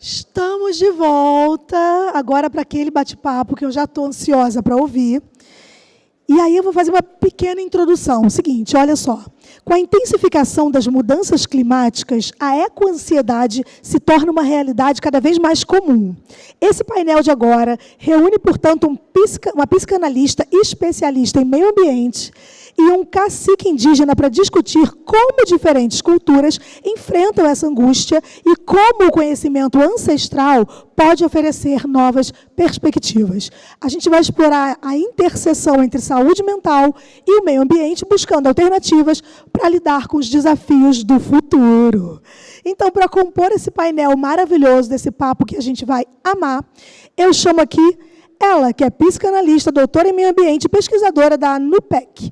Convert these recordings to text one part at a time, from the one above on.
Estamos de volta, agora para aquele bate-papo que eu já estou ansiosa para ouvir. E aí eu vou fazer uma pequena introdução. O seguinte, olha só. Com a intensificação das mudanças climáticas, a ecoansiedade se torna uma realidade cada vez mais comum. Esse painel de agora reúne, portanto, uma psicanalista especialista em meio ambiente e um cacique indígena para discutir como diferentes culturas enfrentam essa angústia e como o conhecimento ancestral pode oferecer novas perspectivas. A gente vai explorar a interseção entre saúde mental e o meio ambiente, buscando alternativas para lidar com os desafios do futuro. Então, para compor esse painel maravilhoso desse papo que a gente vai amar, eu chamo aqui ela, que é psicanalista, doutora em meio ambiente e pesquisadora da NUPEC,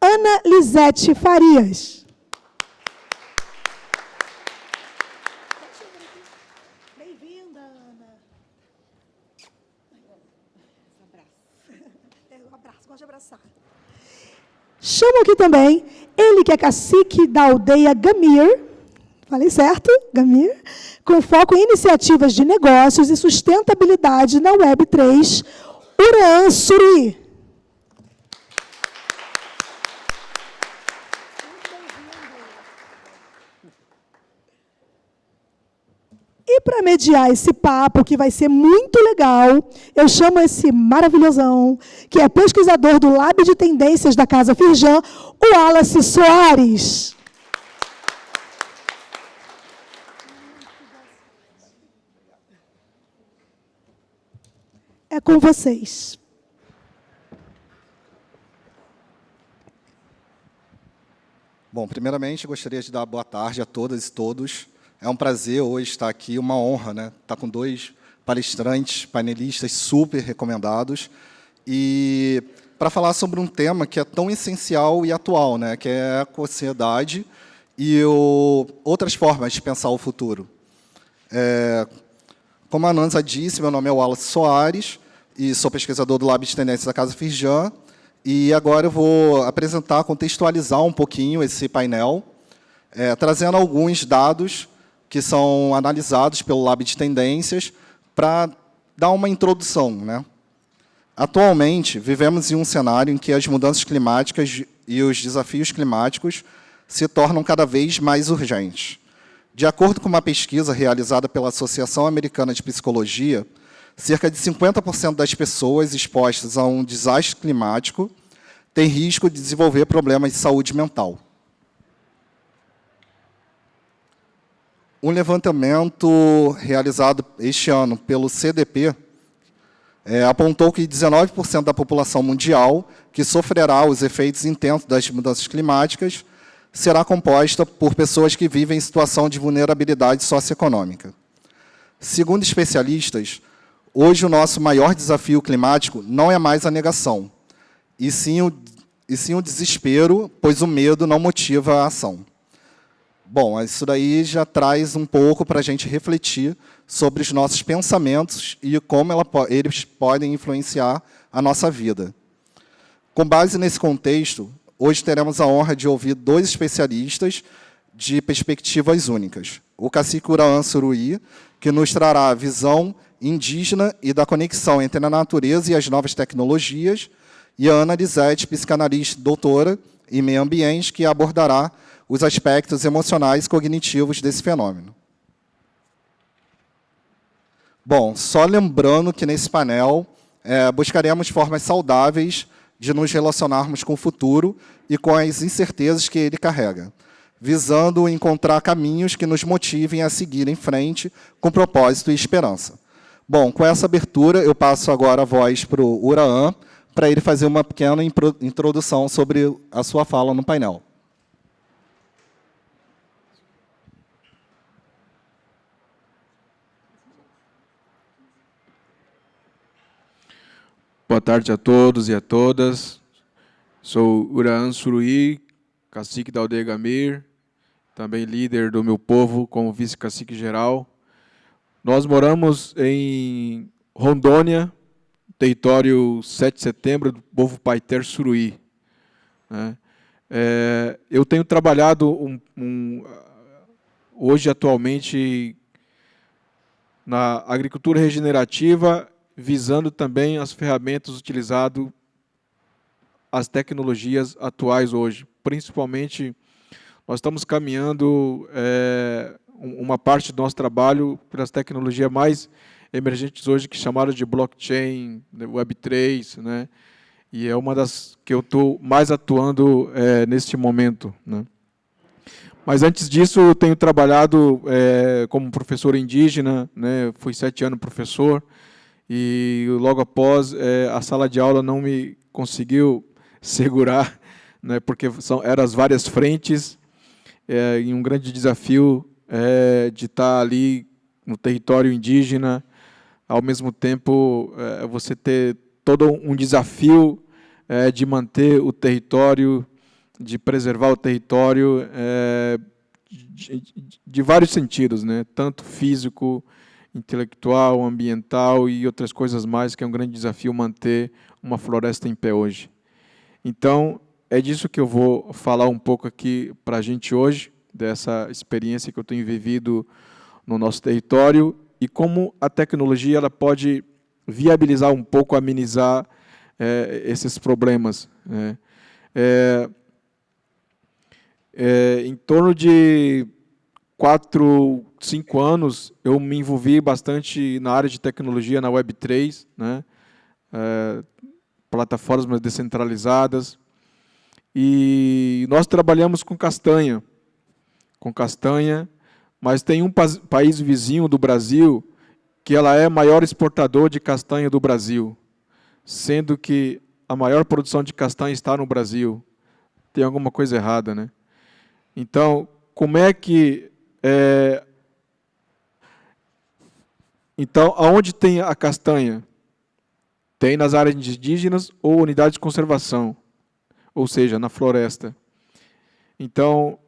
Ana Lisete Farias. Bem-vinda, Ana. Um abraço, gosto de abraçar. Chamo aqui também ele que é cacique da aldeia Gamir, falei certo? Gamir, com foco em iniciativas de negócios e sustentabilidade na Web3, Uraã Suruí. E para mediar esse papo, que vai ser muito legal, eu chamo esse maravilhosão, que é pesquisador do Lab de Tendências da Casa Firjan, o Wallace Soares. É com vocês. Bom, primeiramente, gostaria de dar boa tarde a todas e todos. É um prazer hoje estar aqui, uma honra, né? Estar com dois palestrantes, painelistas super recomendados, e para falar sobre um tema que é tão essencial e atual, né? Que é a ecoansiedade e outras formas de pensar o futuro. Como a Nanza disse, meu nome é Wallace Soares, e sou pesquisador do Lab de Tendências da Casa Firjan, e agora eu vou apresentar, contextualizar um pouquinho esse painel, trazendo alguns dados que são analisados pelo Lab de Tendências para dar uma introdução, né? Atualmente, vivemos em um cenário em que as mudanças climáticas e os desafios climáticos se tornam cada vez mais urgentes. De acordo com uma pesquisa realizada pela Associação Americana de Psicologia, cerca de 50% das pessoas expostas a um desastre climático têm risco de desenvolver problemas de saúde mental. Um levantamento realizado este ano pelo CDP apontou que 19% da população mundial que sofrerá os efeitos intensos das mudanças climáticas será composta por pessoas que vivem em situação de vulnerabilidade socioeconômica. Segundo especialistas, hoje o nosso maior desafio climático não é mais a negação, e sim o desespero, pois o medo não motiva a ação. Bom, isso daí já traz um pouco para a gente refletir sobre os nossos pensamentos e como eles podem influenciar a nossa vida. Com base nesse contexto, hoje teremos a honra de ouvir dois especialistas de perspectivas únicas. O cacique Uraã Suruí, que nos trará a visão indígena e da conexão entre a natureza e as novas tecnologias, e a Ana Lisete, psicanalista doutora em meio ambiente, que abordará os aspectos emocionais e cognitivos desse fenômeno. Bom, só lembrando que nesse painel buscaremos formas saudáveis de nos relacionarmos com o futuro e com as incertezas que ele carrega, visando encontrar caminhos que nos motivem a seguir em frente com propósito e esperança. Bom, com essa abertura, eu passo agora a voz para o Uraã, para ele fazer uma pequena introdução sobre a sua fala no painel. Boa tarde a todos e a todas. Sou Uraã Suruí, cacique da aldeia Gamir, também líder do meu povo como vice-cacique geral. Nós moramos em Rondônia, território 7 de setembro, do povo Paiter Suruí, né? Eu tenho trabalhado hoje, atualmente, na agricultura regenerativa, visando também as ferramentas utilizadas, as tecnologias atuais hoje. Principalmente, nós estamos caminhando uma parte do nosso trabalho pelas tecnologias mais emergentes hoje, que chamaram de blockchain, Web3, né? E é uma das que eu estou mais atuando neste momento, né? Mas antes disso, eu tenho trabalhado como professor indígena, né? Fui 7 anos professor, e logo após a sala de aula não me conseguiu segurar, né? Porque eram as várias frentes, e um grande desafio de estar ali no território indígena, ao mesmo tempo você ter todo um desafio de manter o território, de preservar o território de vários sentidos, né? Tanto físico, intelectual, ambiental e outras coisas mais, que é um grande desafio manter uma floresta em pé hoje. Então, é disso que eu vou falar um pouco aqui para a gente hoje, dessa experiência que eu tenho vivido no nosso território e como a tecnologia ela pode viabilizar um pouco, amenizar esses problemas, né? Em torno de 4, 5 anos, eu me envolvi bastante na área de tecnologia, na Web3, né? Plataformas descentralizadas, e nós trabalhamos com castanha, mas tem um país vizinho do Brasil que ela é o maior exportador de castanha do Brasil, sendo que a maior produção de castanha está no Brasil. Tem alguma coisa errada, né? Então, como é que... Então, aonde tem a castanha? Tem nas áreas indígenas ou unidades de conservação, ou seja, na floresta. Então,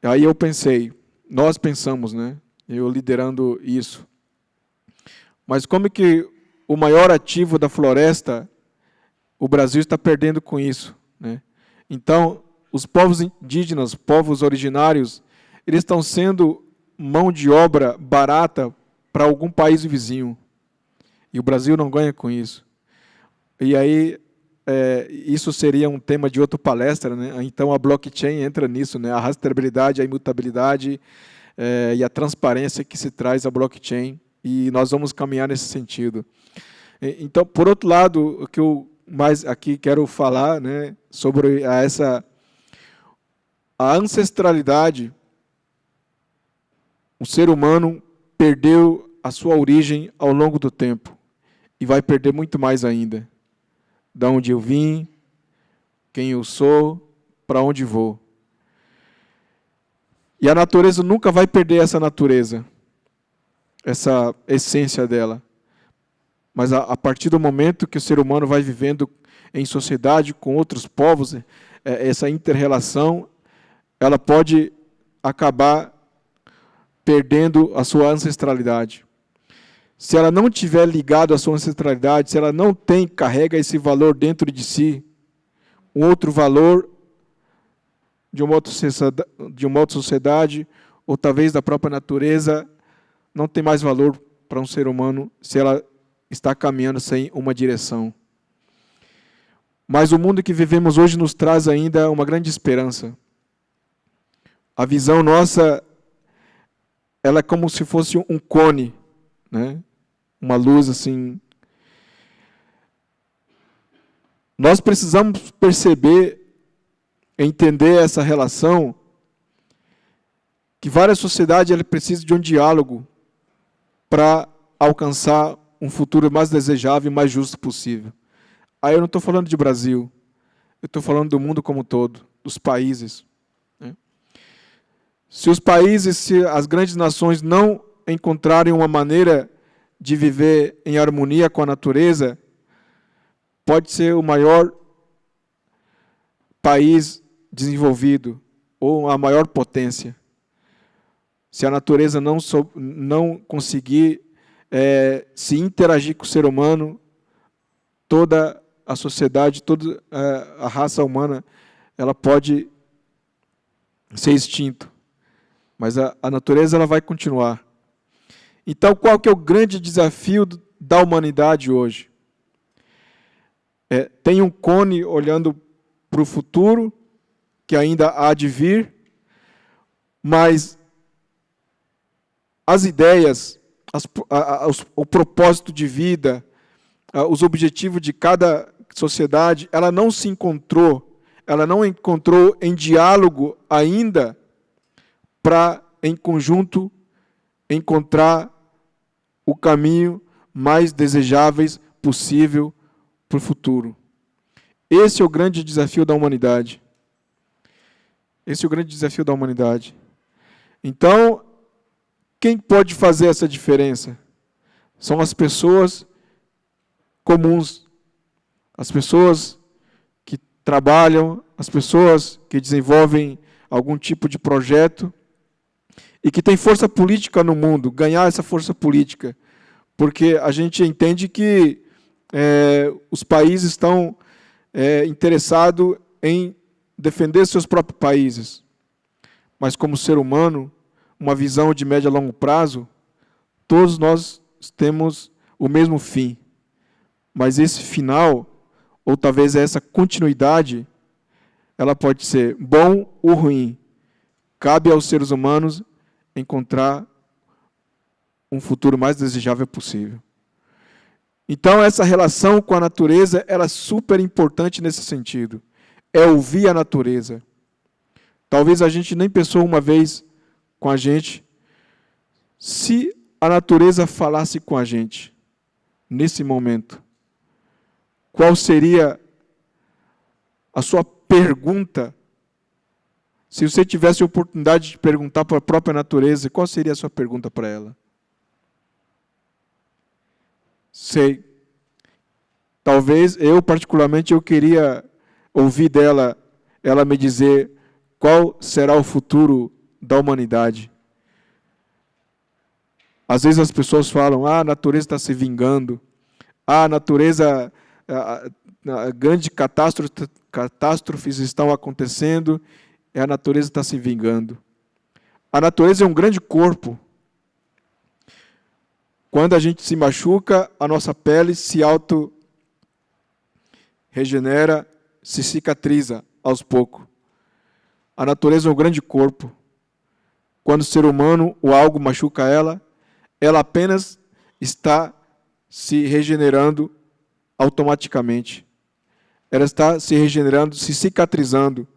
aí eu pensei, nós pensamos, né? Eu liderando isso. Mas como é que o maior ativo da floresta, o Brasil está perdendo com isso, né? Então, os povos indígenas, povos originários, eles estão sendo mão de obra barata para algum país vizinho. E o Brasil não ganha com isso. E aí, isso seria um tema de outra palestra, né? Então, a blockchain entra nisso, né? A rastreabilidade, a imutabilidade e a transparência que se traz à blockchain. E nós vamos caminhar nesse sentido. Então, por outro lado, o que eu mais aqui quero falar, né, sobre a ancestralidade. O ser humano perdeu a sua origem ao longo do tempo e vai perder muito mais ainda. Da onde eu vim, quem eu sou, para onde vou. E a natureza nunca vai perder essa natureza, essa essência dela. Mas a partir do momento que o ser humano vai vivendo em sociedade com outros povos, essa inter-relação, ela pode acabar perdendo a sua ancestralidade. Se ela não tiver ligado à sua ancestralidade, se ela não carrega esse valor dentro de si, um outro valor de uma outra sociedade, ou talvez da própria natureza, não tem mais valor para um ser humano se ela está caminhando sem uma direção. Mas o mundo que vivemos hoje nos traz ainda uma grande esperança. A visão nossa, ela é como se fosse um cone, né? Uma luz assim. Nós precisamos perceber, entender essa relação, que várias sociedades precisam de um diálogo para alcançar um futuro mais desejável e mais justo possível. Aí eu não estou falando de Brasil, eu estou falando do mundo como um todo, dos países. Se os países, se as grandes nações não encontrarem uma maneira de viver em harmonia com a natureza, pode ser o maior país desenvolvido ou a maior potência. Se a natureza não conseguir se interagir com o ser humano, toda a sociedade, toda a raça humana, ela pode ser extinta. Mas a natureza ela vai continuar. Então, qual que é o grande desafio da humanidade hoje? Tem um cone olhando para o futuro, que ainda há de vir, mas as ideias, o propósito de vida, os objetivos de cada sociedade, ela não encontrou em diálogo ainda para, em conjunto, encontrar o caminho mais desejáveis possível para o futuro. Esse é o grande desafio da humanidade. Esse é o grande desafio da humanidade. Então, quem pode fazer essa diferença? São as pessoas comuns, as pessoas que trabalham, as pessoas que desenvolvem algum tipo de projeto e que têm força política no mundo, ganhar essa força política, porque a gente entende que os países estão interessados em defender seus próprios países, mas como ser humano, uma visão de médio a longo prazo, todos nós temos o mesmo fim, mas esse final, ou talvez essa continuidade, ela pode ser bom ou ruim. Cabe aos seres humanos encontrar um futuro mais desejável possível. Então, essa relação com a natureza, ela é super importante nesse sentido. É ouvir a natureza. Talvez a gente nem pensou uma vez com a gente, se a natureza falasse com a gente, nesse momento, qual seria a sua pergunta? Se você tivesse a oportunidade de perguntar para a própria natureza, qual seria a sua pergunta para ela? Sei. Talvez eu, particularmente, eu queria ouvir dela, ela me dizer qual será o futuro da humanidade. Às vezes as pessoas falam, a natureza está se vingando, a natureza, grandes catástrofes estão acontecendo, e a natureza está se vingando. A natureza é um grande corpo. Quando a gente se machuca, a nossa pele se auto-regenera, se cicatriza aos poucos. A natureza é um grande corpo. Quando o ser humano ou algo machuca ela apenas está se regenerando automaticamente. Ela está se regenerando, se cicatrizando.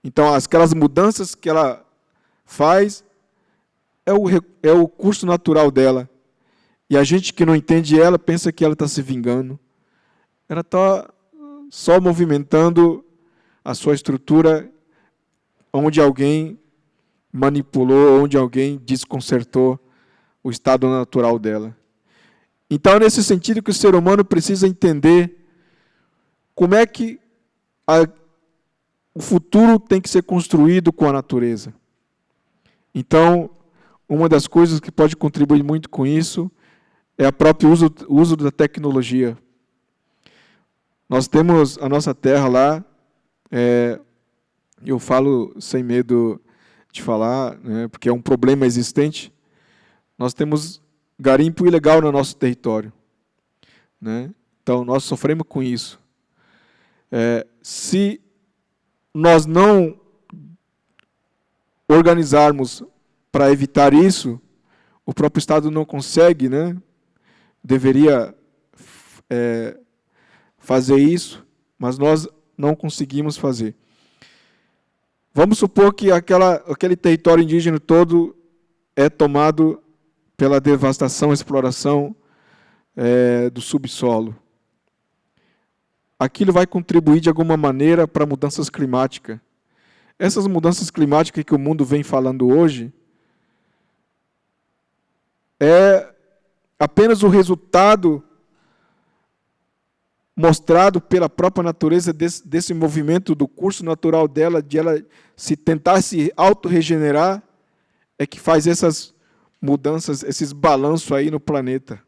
Então, aquelas mudanças que ela faz é o curso natural dela. E a gente que não entende ela, pensa que ela está se vingando. Ela está só movimentando a sua estrutura onde alguém manipulou, onde alguém desconcertou o estado natural dela. Então, é nesse sentido que o ser humano precisa entender como é que o futuro tem que ser construído com a natureza. Então, uma das coisas que pode contribuir muito com isso é o próprio uso da tecnologia. Nós temos a nossa terra lá, eu falo sem medo de falar, né, porque é um problema existente. Nós temos garimpo ilegal no nosso território, né? Então, nós sofremos com isso. Se nós não organizarmos para evitar isso, o próprio Estado não consegue, né? Deveria fazer isso, mas nós não conseguimos fazer. Vamos supor que aquele território indígena todo é tomado pela devastação e exploração do subsolo. Aquilo vai contribuir de alguma maneira para mudanças climáticas. Essas mudanças climáticas que o mundo vem falando hoje é apenas o resultado mostrado pela própria natureza desse movimento do curso natural dela, de ela tentar se auto-regenerar, é que faz essas mudanças, esses balanços aí no planeta.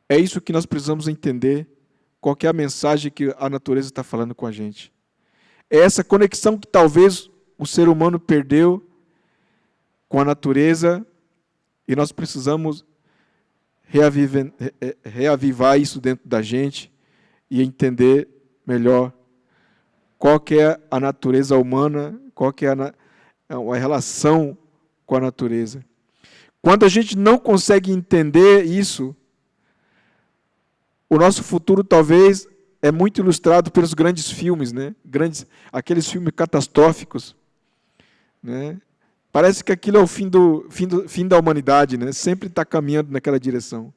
É isso que nós precisamos entender, qual que é a mensagem que a natureza está falando com a gente. É essa conexão que talvez o ser humano perdeu com a natureza E nós precisamos reavivar isso dentro da gente e entender melhor qual que é a natureza humana, qual que é a relação com a natureza. Quando a gente não consegue entender isso, o nosso futuro talvez é muito ilustrado pelos grandes filmes, né? Aqueles filmes catastróficos, né? Parece que aquilo é o fim da humanidade, né? Sempre está caminhando naquela direção.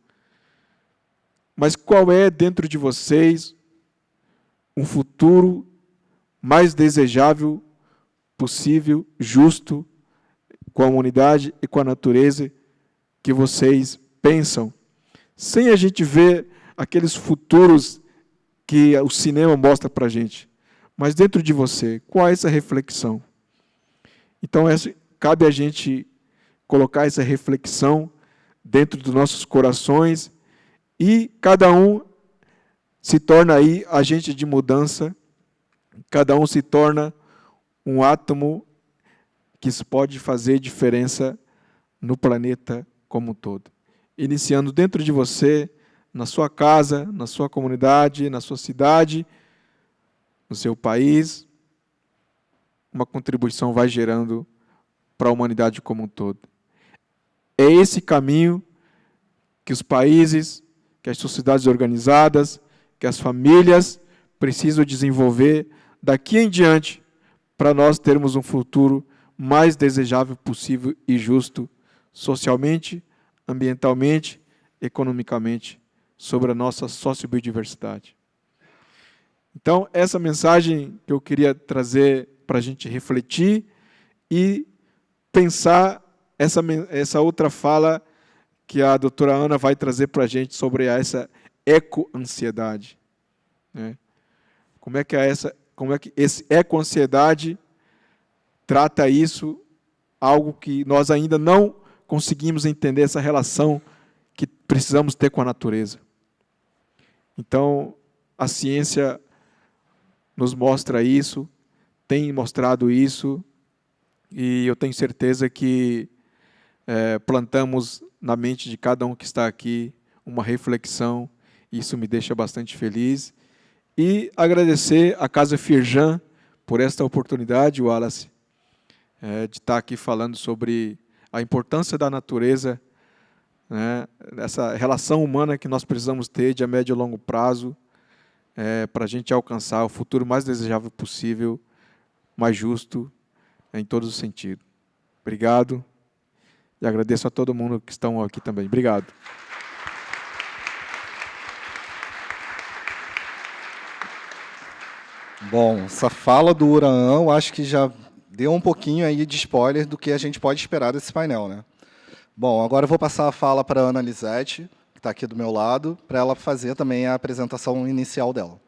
Mas qual é dentro de vocês um futuro mais desejável possível, justo, com a humanidade e com a natureza que vocês pensam, sem a gente ver aqueles futuros que o cinema mostra para a gente, mas dentro de você, qual é essa reflexão? Então, cabe a gente colocar essa reflexão dentro dos nossos corações e cada um se torna aí agente de mudança, cada um se torna um átomo que pode fazer diferença no planeta como um todo. Iniciando dentro de você, na sua casa, na sua comunidade, na sua cidade, no seu país, uma contribuição vai gerando para a humanidade como um todo. É esse caminho que os países, que as sociedades organizadas, que as famílias precisam desenvolver daqui em diante para nós termos um futuro mais desejável possível e justo, socialmente, ambientalmente, economicamente, sobre a nossa sociobiodiversidade. Então, essa mensagem que eu queria trazer para a gente refletir e pensar essa outra fala que a doutora Ana vai trazer para a gente sobre essa eco-ansiedade, né? Como é que esse eco-ansiedade trata isso, algo que nós ainda não conseguimos entender, essa relação que precisamos ter com a natureza. Então, a ciência nos mostra isso, tem mostrado isso, e eu tenho certeza que plantamos na mente de cada um que está aqui uma reflexão, e isso me deixa bastante feliz. E agradecer à Casa Firjan por esta oportunidade, Wallace, de estar aqui falando sobre a importância da natureza, né, essa relação humana que nós precisamos ter de a médio e longo prazo, para a gente alcançar o futuro mais desejável possível, mais justo, em todos os sentidos. Obrigado, e agradeço a todo mundo que estão aqui também. Obrigado. Bom, essa fala do Uraã, acho que já deu um pouquinho aí de spoiler do que a gente pode esperar desse painel, né? Bom, agora eu vou passar a fala para a Ana Lisete, que está aqui do meu lado, para ela fazer também a apresentação inicial dela.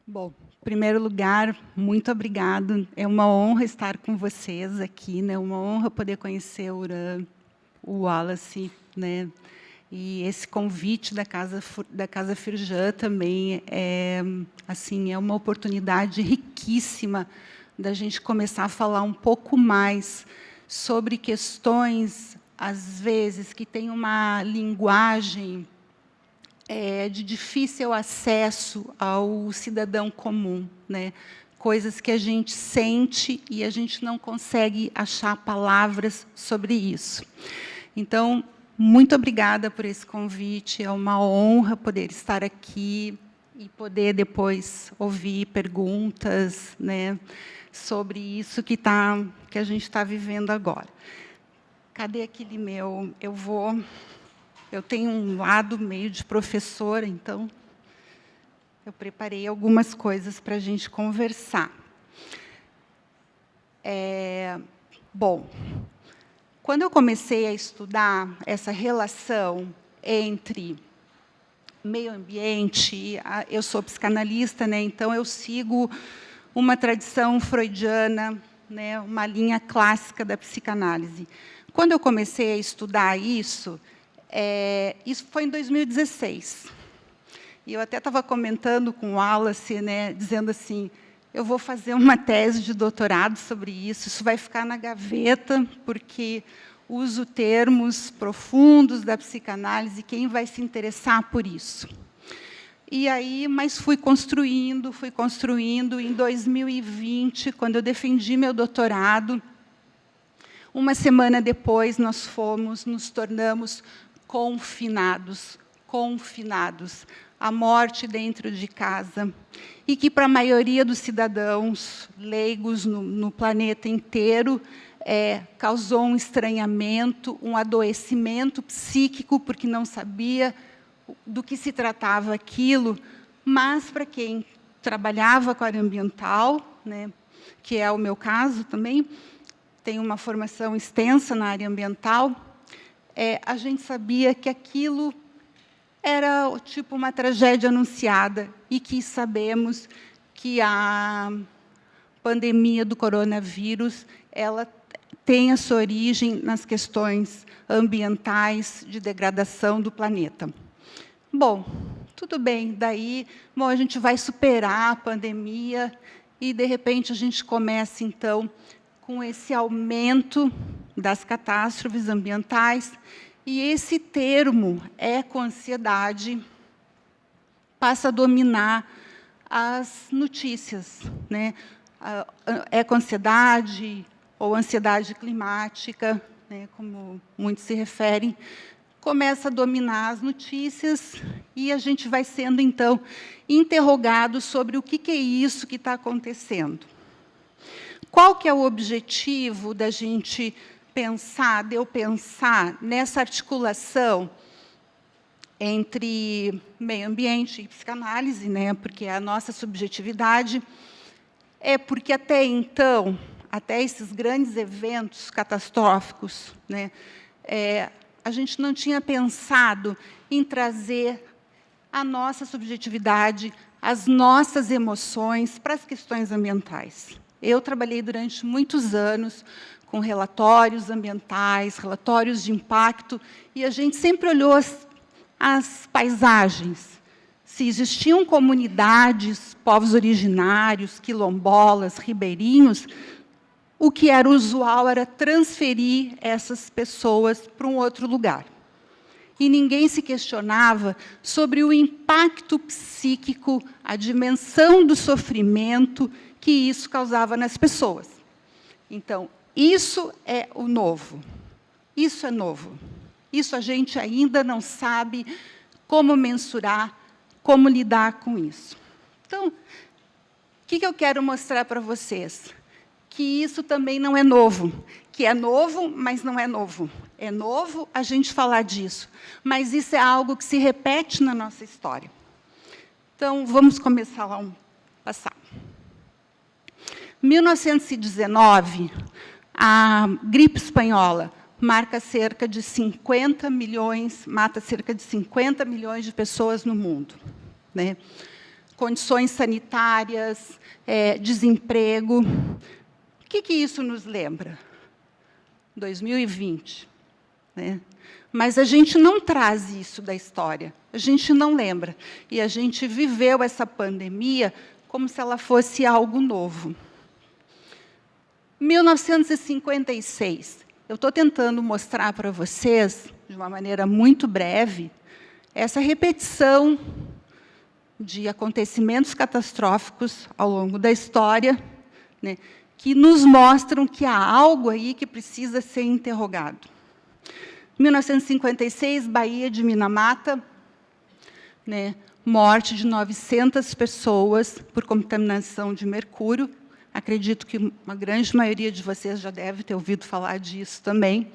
Bom, em primeiro lugar, muito obrigado. É uma honra estar com vocês aqui, né? Uma honra poder conhecer o Uraã, o Wallace, né? E esse convite da Casa Firjan também é uma oportunidade riquíssima da gente começar a falar um pouco mais sobre questões, às vezes, que têm uma linguagem de difícil acesso ao cidadão comum, né? Coisas que a gente sente e a gente não consegue achar palavras sobre isso. Então, muito obrigada por esse convite, é uma honra poder estar aqui e poder depois ouvir perguntas, né, sobre isso que a gente está vivendo agora. Cadê aquele meu? Eu tenho um lado meio de professora, então eu preparei algumas coisas para a gente conversar. Bom, quando eu comecei a estudar essa relação entre meio ambiente, eu sou psicanalista, né, então eu sigo uma tradição freudiana, né, uma linha clássica da psicanálise. Quando eu comecei a estudar isso foi em 2016. E eu até estava comentando com o Wallace, né, dizendo assim, eu vou fazer uma tese de doutorado sobre isso vai ficar na gaveta, porque uso termos profundos da psicanálise, quem vai se interessar por isso? E aí, mas fui construindo. Em 2020, quando eu defendi meu doutorado, uma semana depois, nos tornamos confinados. A morte dentro de casa. E que, para a maioria dos cidadãos leigos no planeta inteiro, causou um estranhamento, um adoecimento psíquico, porque não sabia do que se tratava aquilo, mas, para quem trabalhava com a área ambiental, né, que é o meu caso também, tenho uma formação extensa na área ambiental, a gente sabia que aquilo era tipo uma tragédia anunciada, e que sabemos que a pandemia do coronavírus ela tem a sua origem nas questões ambientais de degradação do planeta. Bom, tudo bem, daí a gente vai superar a pandemia e, de repente, a gente começa, então, com esse aumento das catástrofes ambientais, e esse termo, eco-ansiedade, passa a dominar as notícias, né? Eco-ansiedade ou ansiedade climática, né, como muitos se referem, começa a dominar as notícias e a gente vai sendo, então, interrogado sobre o que é isso que está acontecendo. Qual que é o objetivo da gente pensar, de eu pensar nessa articulação entre meio ambiente e psicanálise, né? Porque a nossa subjetividade porque até então, até esses grandes eventos catastróficos, né, a gente não tinha pensado em trazer a nossa subjetividade, as nossas emoções para as questões ambientais. Eu trabalhei durante muitos anos com relatórios ambientais, relatórios de impacto, e a gente sempre olhou as paisagens. Se existiam comunidades, povos originários, quilombolas, ribeirinhos, o que era usual era transferir essas pessoas para um outro lugar. E ninguém se questionava sobre o impacto psíquico, a dimensão do sofrimento que isso causava nas pessoas. Então, isso é o novo. Isso é novo. Isso a gente ainda não sabe como mensurar, como lidar com isso. Então, o que eu quero mostrar para vocês? Que isso também não é novo. Que é novo, mas não é novo. É novo a gente falar disso, mas isso é algo que se repete na nossa história. Então, vamos começar lá passar. 1919, a gripe espanhola marca cerca de 50 milhões, mata cerca de 50 milhões de pessoas no mundo, né? Condições sanitárias, desemprego. O que isso nos lembra? 2020. Né? Mas a gente não traz isso da história, a gente não lembra. E a gente viveu essa pandemia como se ela fosse algo novo. 1956. Eu estou tentando mostrar para vocês, de uma maneira muito breve, essa repetição de acontecimentos catastróficos ao longo da história, né, que nos mostram que há algo aí que precisa ser interrogado. 1956, Baía de Minamata, né, morte de 900 pessoas por contaminação de mercúrio. Acredito que uma grande maioria de vocês já deve ter ouvido falar disso também.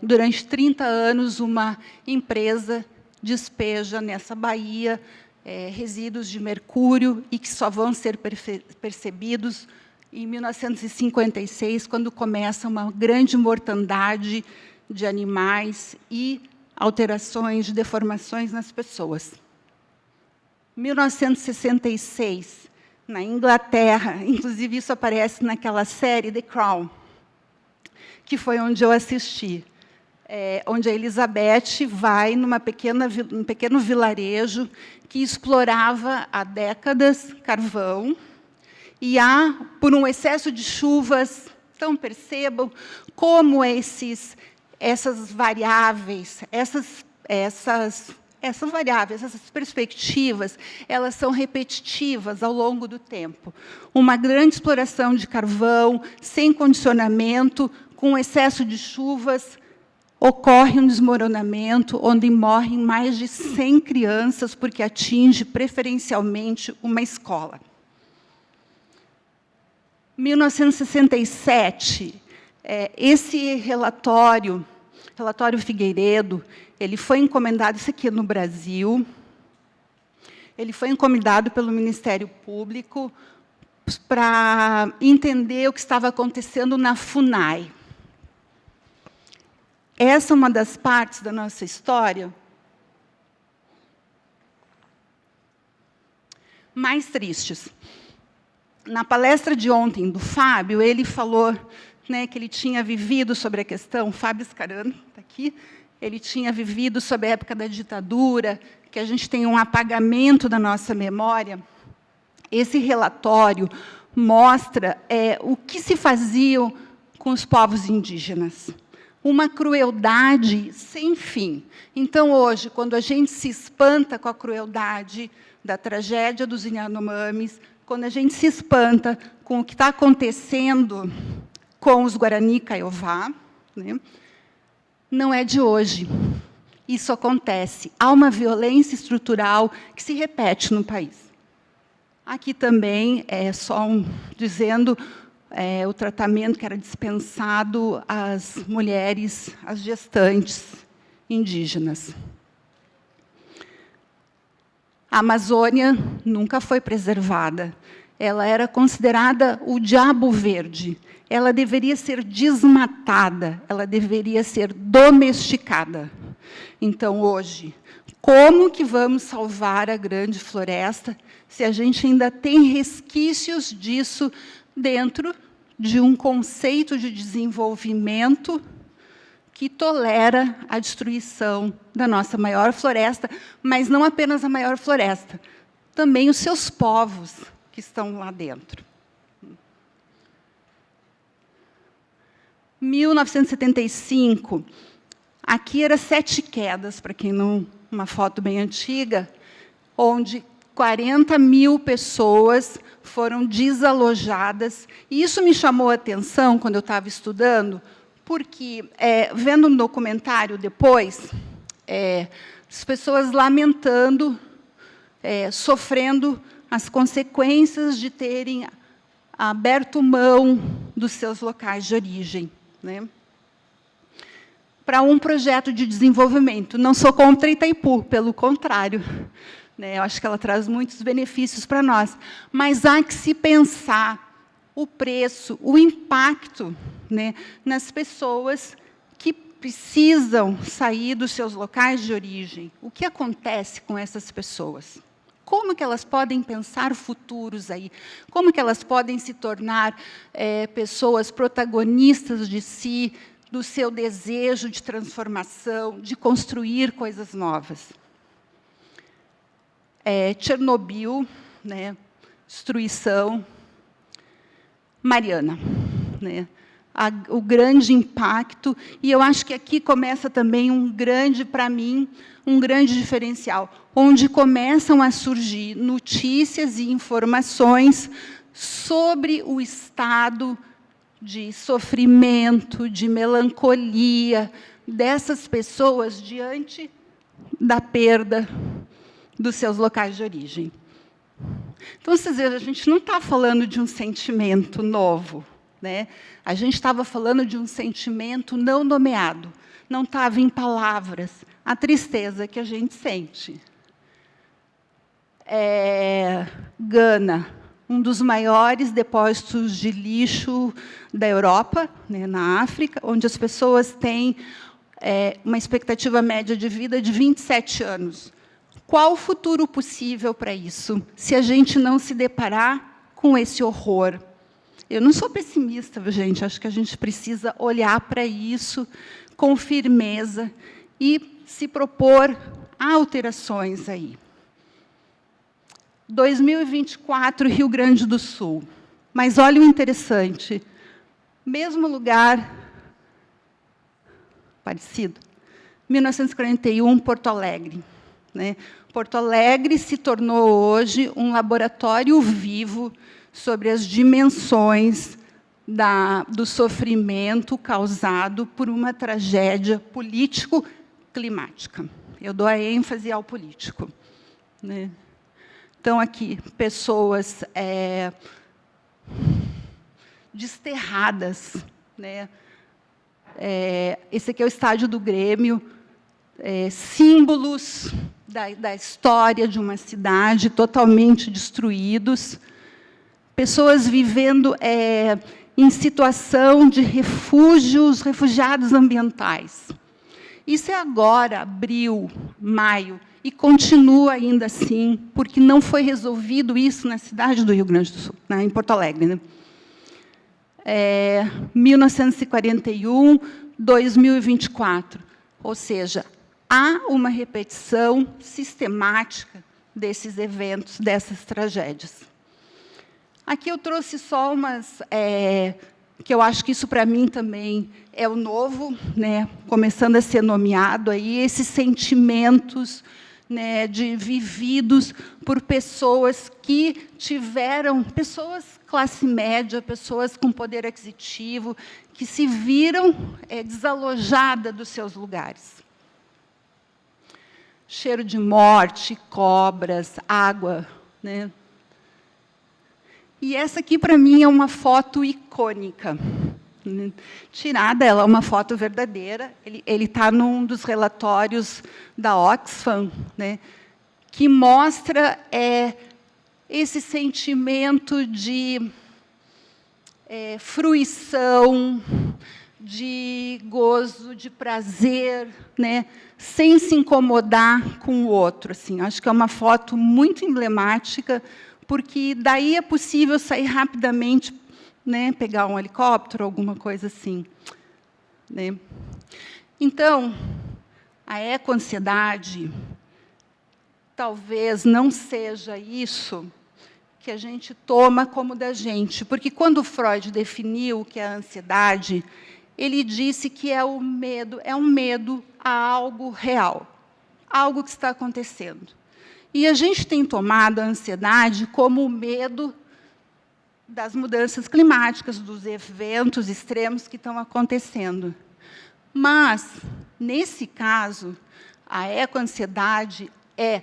Durante 30 anos, uma empresa despeja nessa baía resíduos de mercúrio e que só vão ser percebidos em 1956, quando começa uma grande mortandade de animais e alterações de deformações nas pessoas. 1966, na Inglaterra, inclusive isso aparece naquela série The Crown, que foi onde eu assisti, onde a Elizabeth vai num pequeno vilarejo que explorava há décadas carvão, e por um excesso de chuvas, Então, percebam como essas variáveis, essas variáveis, essas perspectivas, elas são repetitivas ao longo do tempo. Uma grande exploração de carvão, sem condicionamento, com excesso de chuvas, ocorre um desmoronamento, onde morrem mais de 100 crianças, porque atinge preferencialmente uma escola. 1967, esse relatório Figueiredo, ele foi encomendado, isso aqui no Brasil, ele foi encomendado pelo Ministério Público para entender o que estava acontecendo na FUNAI. Essa é uma das partes da nossa história mais tristes. Na palestra de ontem do Fábio, ele falou, né, que ele tinha vivido sobre a questão, Fábio Scarano, está aqui, ele tinha vivido sobre a época da ditadura, que a gente tem um apagamento da nossa memória. Esse relatório mostra o que se faziam com os povos indígenas. Uma crueldade sem fim. Então, hoje, quando a gente se espanta com a crueldade da tragédia dos Yanomamis, quando a gente se espanta com o que está acontecendo com os Guarani Kaiowá, né, não é de hoje. Isso acontece. Há uma violência estrutural que se repete no país. Aqui também, dizendo o tratamento que era dispensado às mulheres, às gestantes indígenas. A Amazônia nunca foi preservada. Ela era considerada o diabo verde. Ela deveria ser desmatada, ela deveria ser domesticada. Então, hoje, como que vamos salvar a grande floresta se a gente ainda tem resquícios disso dentro de um conceito de desenvolvimento que tolera a destruição da nossa maior floresta, mas não apenas a maior floresta, também os seus povos que estão lá dentro. 1975, aqui era 7 quedas, para quem não... Uma foto bem antiga, onde 40 mil pessoas foram desalojadas. E isso me chamou a atenção quando eu estava estudando, porque, vendo um documentário depois, as pessoas lamentando, sofrendo as consequências de terem aberto mão dos seus locais de origem, né, para um projeto de desenvolvimento. Não sou contra Itaipu, pelo contrário. Eu acho que ela traz muitos benefícios para nós. Mas há que se pensar o preço, o impacto, né, nas pessoas que precisam sair dos seus locais de origem. O que acontece com essas pessoas? Como que elas podem pensar futuros aí? Como que elas podem se tornar pessoas protagonistas de si, do seu desejo de transformação, de construir coisas novas? Chernobyl, né, destruição. Mariana, né, o grande impacto. E eu acho que aqui começa também para mim, um grande diferencial, onde começam a surgir notícias e informações sobre o estado de sofrimento, de melancolia dessas pessoas diante da perda dos seus locais de origem. Então, vocês veem, a gente não está falando de um sentimento novo, né? A gente estava falando de um sentimento não nomeado, não estava em palavras, a tristeza que a gente sente. Gana, um dos maiores depósitos de lixo da Europa, né, na África, onde as pessoas têm uma expectativa média de vida de 27 anos. Qual o futuro possível para isso, se a gente não se deparar com esse horror? Eu não sou pessimista, gente, acho que a gente precisa olhar para isso com firmeza e se propor alterações aí. 2024, Rio Grande do Sul. Mas olha o interessante, Mesmo lugar, parecido. 1941, Porto Alegre. Né? Porto Alegre se tornou hoje um laboratório vivo sobre as dimensões do sofrimento causado por uma tragédia político-climática. Eu dou a ênfase ao político. Né? Então, aqui, pessoas desterradas. Né? Esse aqui é o estádio do Grêmio, símbolos da história de uma cidade totalmente destruídos, pessoas vivendo em situação de refugiados ambientais. Isso é agora, abril, maio, e continua ainda assim, porque não foi resolvido isso na cidade do Rio Grande do Sul, em Porto Alegre. Né? 1941, 2024. Ou seja, há uma repetição sistemática desses eventos, dessas tragédias. Aqui eu trouxe só umas, que eu acho que isso, para mim, também é o novo, né, começando a ser nomeado, aí, esses sentimentos, né, vividos por pessoas que tiveram, pessoas classe média, pessoas com poder aquisitivo, que se viram desalojadas dos seus lugares. Cheiro de morte, cobras, água. Né? E essa aqui, para mim, é uma foto icônica. Tirada, ela é uma foto verdadeira. Ele está num dos relatórios da Oxfam, né, que mostra esse sentimento de fruição, de gozo, de prazer, né, sem se incomodar com o outro. Assim. Acho que é uma foto muito emblemática, porque daí é possível sair rapidamente, né, pegar um helicóptero, alguma coisa assim. Né? Então, a eco-ansiedade talvez não seja isso que a gente toma como da gente. Porque, quando Freud definiu o que é a ansiedade, ele disse que é um medo a algo real, algo que está acontecendo. E a gente tem tomado a ansiedade como o medo das mudanças climáticas, dos eventos extremos que estão acontecendo. Mas, nesse caso, a eco-ansiedade é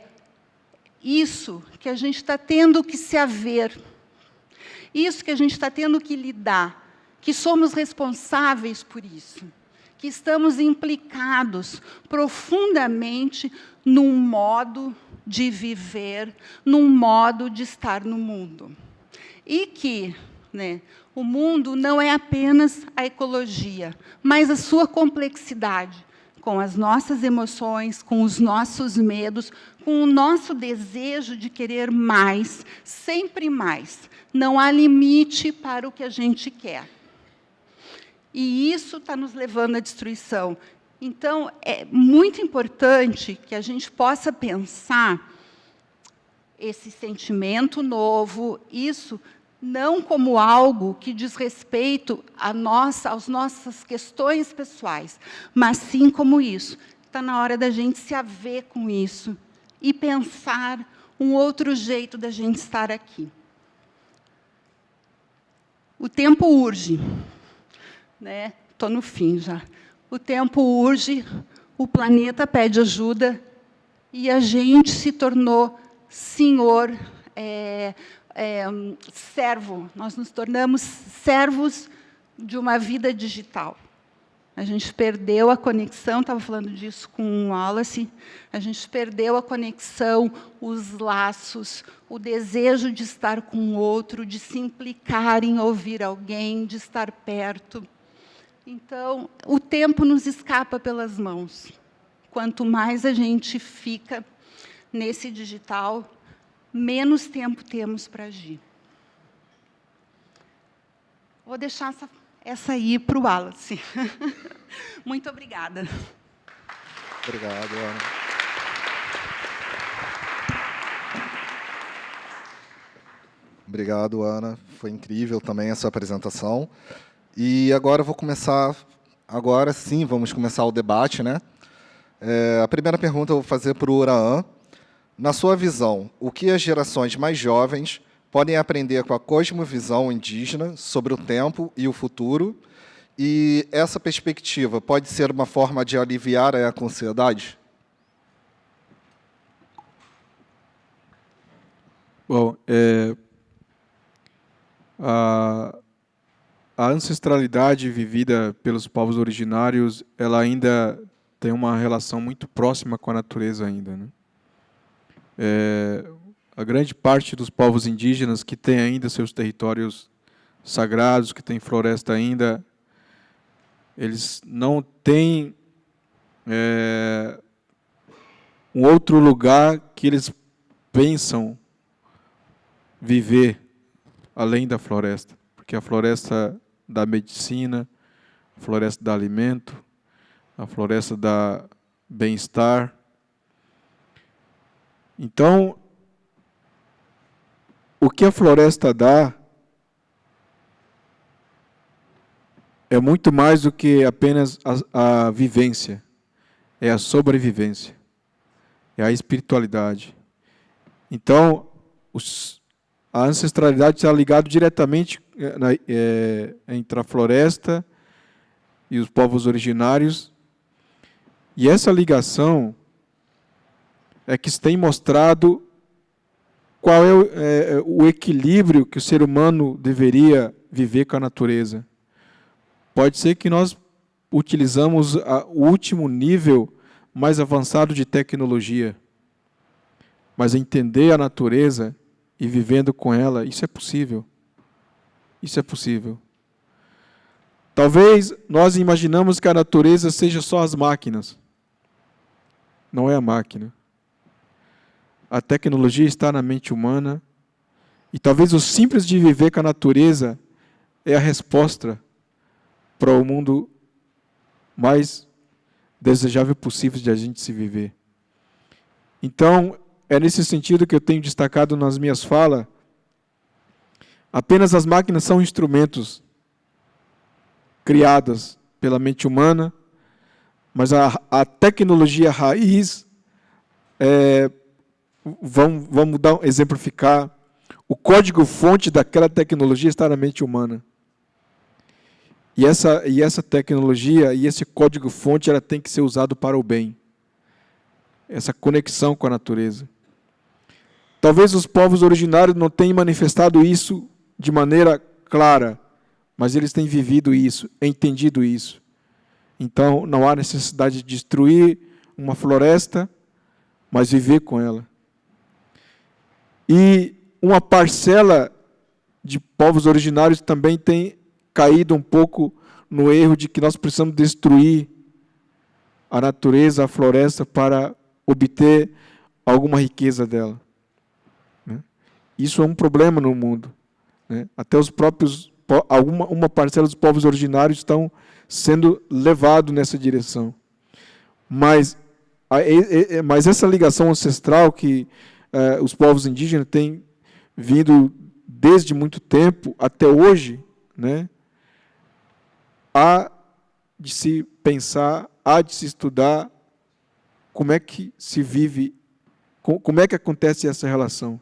isso que a gente está tendo que se haver, isso que a gente está tendo que lidar, que somos responsáveis por isso, que estamos implicados profundamente num modo de viver, num modo de estar no mundo. E que, né, o mundo não é apenas a ecologia, mas a sua complexidade, com as nossas emoções, com os nossos medos, com o nosso desejo de querer mais, sempre mais. Não há limite para o que a gente quer. E isso está nos levando à destruição. Então, é muito importante que a gente possa pensar esse sentimento novo, isso não como algo que diz respeito às nossas questões pessoais, mas sim como isso. Está na hora da gente se haver com isso e pensar um outro jeito da gente estar aqui. O tempo urge. Né? Estou no fim já. O tempo urge, o planeta pede ajuda e a gente se tornou senhor, servo. Nós nos tornamos servos de uma vida digital. A gente perdeu a conexão, estava falando disso com o Wallace, a gente perdeu a conexão, os laços, o desejo de estar com o outro, de se implicar em ouvir alguém, de estar perto. Então, o tempo nos escapa pelas mãos. Quanto mais a gente fica nesse digital, menos tempo temos para agir. Vou deixar essa aí para o Wallace. Muito obrigada. Obrigado, Ana. Obrigado, Ana. Foi incrível também essa apresentação. E agora eu vou começar, agora sim, vamos começar o debate, né? A primeira pergunta eu vou fazer para o Uraan. Na sua visão, o que as gerações mais jovens podem aprender com a cosmovisão indígena sobre o tempo e o futuro? E essa perspectiva pode ser uma forma de aliviar a ansiedade? Bom, a ancestralidade vivida pelos povos originários, ela ainda tem uma relação muito próxima com a natureza ainda, né? A grande parte dos povos indígenas que tem ainda seus territórios sagrados, que tem floresta ainda, eles não têm um outro lugar que eles pensam viver além da floresta, porque a floresta dá medicina, a floresta dá alimento, a floresta dá bem-estar. Então, o que a floresta dá é muito mais do que apenas a vivência, é a sobrevivência, é a espiritualidade. Então, a ancestralidade está ligada diretamente entre a floresta e os povos originários, e essa ligação é que se tem mostrado qual é o equilíbrio que o ser humano deveria viver com a natureza. Pode ser que nós utilizamos o último nível mais avançado de tecnologia, mas entender a natureza e vivendo com ela, isso é possível. Isso é possível. Talvez nós imaginamos que a natureza seja só as máquinas. Não é a máquina. A tecnologia está na mente humana e talvez o simples de viver com a natureza é a resposta para o mundo mais desejável possível de a gente se viver. Então, é nesse sentido que eu tenho destacado nas minhas falas, apenas as máquinas são instrumentos criadas pela mente humana, mas a tecnologia raiz, vamos exemplificar, o código-fonte daquela tecnologia está na mente humana. E essa tecnologia e esse código-fonte ela tem que ser usado para o bem. Essa conexão com a natureza. Talvez os povos originários não tenham manifestado isso de maneira clara, mas eles têm vivido isso, entendido isso. Então, não há necessidade de destruir uma floresta, mas viver com ela. E uma parcela de povos originários também tem caído um pouco no erro de que nós precisamos destruir a natureza, a floresta, para obter alguma riqueza dela. Isso é um problema no mundo. Até os próprios, uma parcela dos povos originários estão sendo levados nessa direção. Mas essa ligação ancestral que os povos indígenas têm vindo desde muito tempo até hoje, há de se pensar, há de se estudar como é que se vive, como é que acontece essa relação.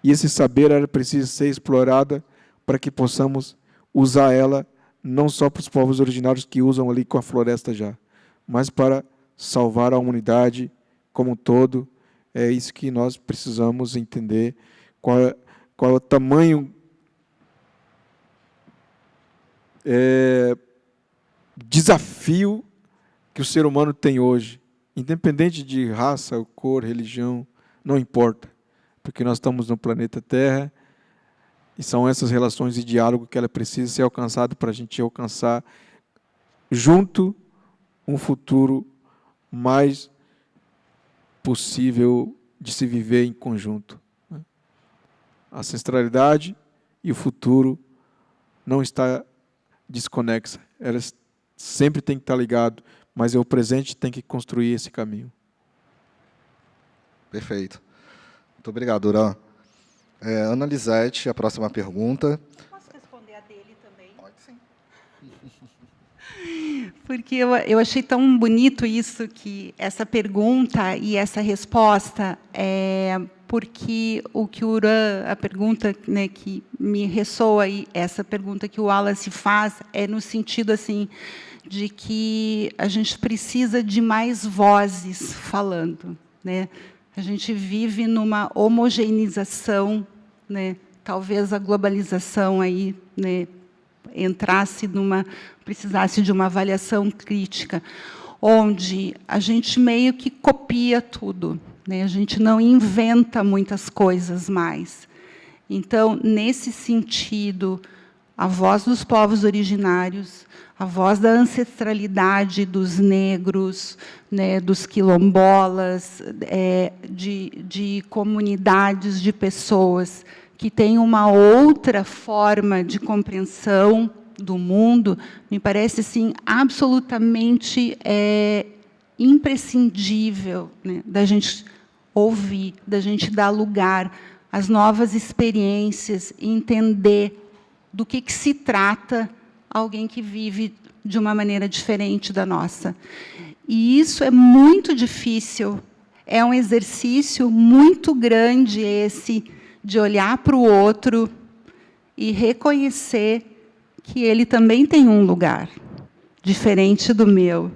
E esse saber ela precisa ser explorada para que possamos usar ela não só para os povos originários que usam ali com a floresta já, mas para salvar a humanidade como um todo. É isso que nós precisamos entender, qual é o tamanho desafio que o ser humano tem hoje, independente de raça, cor, religião, não importa, porque nós estamos no planeta Terra e são essas relações de diálogo que ela precisa ser alcançada para a gente alcançar junto um futuro mais possível de se viver em conjunto. A ancestralidade e o futuro não está desconexa, elas sempre têm que estar ligadas, mas o presente tem que construir esse caminho. Perfeito. Muito obrigado, Uraan. Ana Lisete, a próxima pergunta. Posso responder a dele também? Porque eu achei tão bonito isso, que essa pergunta e essa resposta, porque o que o Uran, a pergunta, né, que me ressoa, e essa pergunta que o Wallace faz, é no sentido assim, de que a gente precisa de mais vozes falando, né? A gente vive numa homogeneização, né? Talvez a globalização aí, né, precisasse de uma avaliação crítica, onde a gente meio que copia tudo, né? A gente não inventa muitas coisas mais. Então, nesse sentido, a voz dos povos originários, a voz da ancestralidade dos negros, né, dos quilombolas, de comunidades de pessoas que têm uma outra forma de compreensão do mundo, me parece assim, absolutamente imprescindível, né, da gente ouvir, da gente dar lugar às novas experiências, entender do que se trata alguém que vive de uma maneira diferente da nossa. E isso é muito difícil, é um exercício muito grande esse, de olhar para o outro e reconhecer que ele também tem um lugar diferente do meu,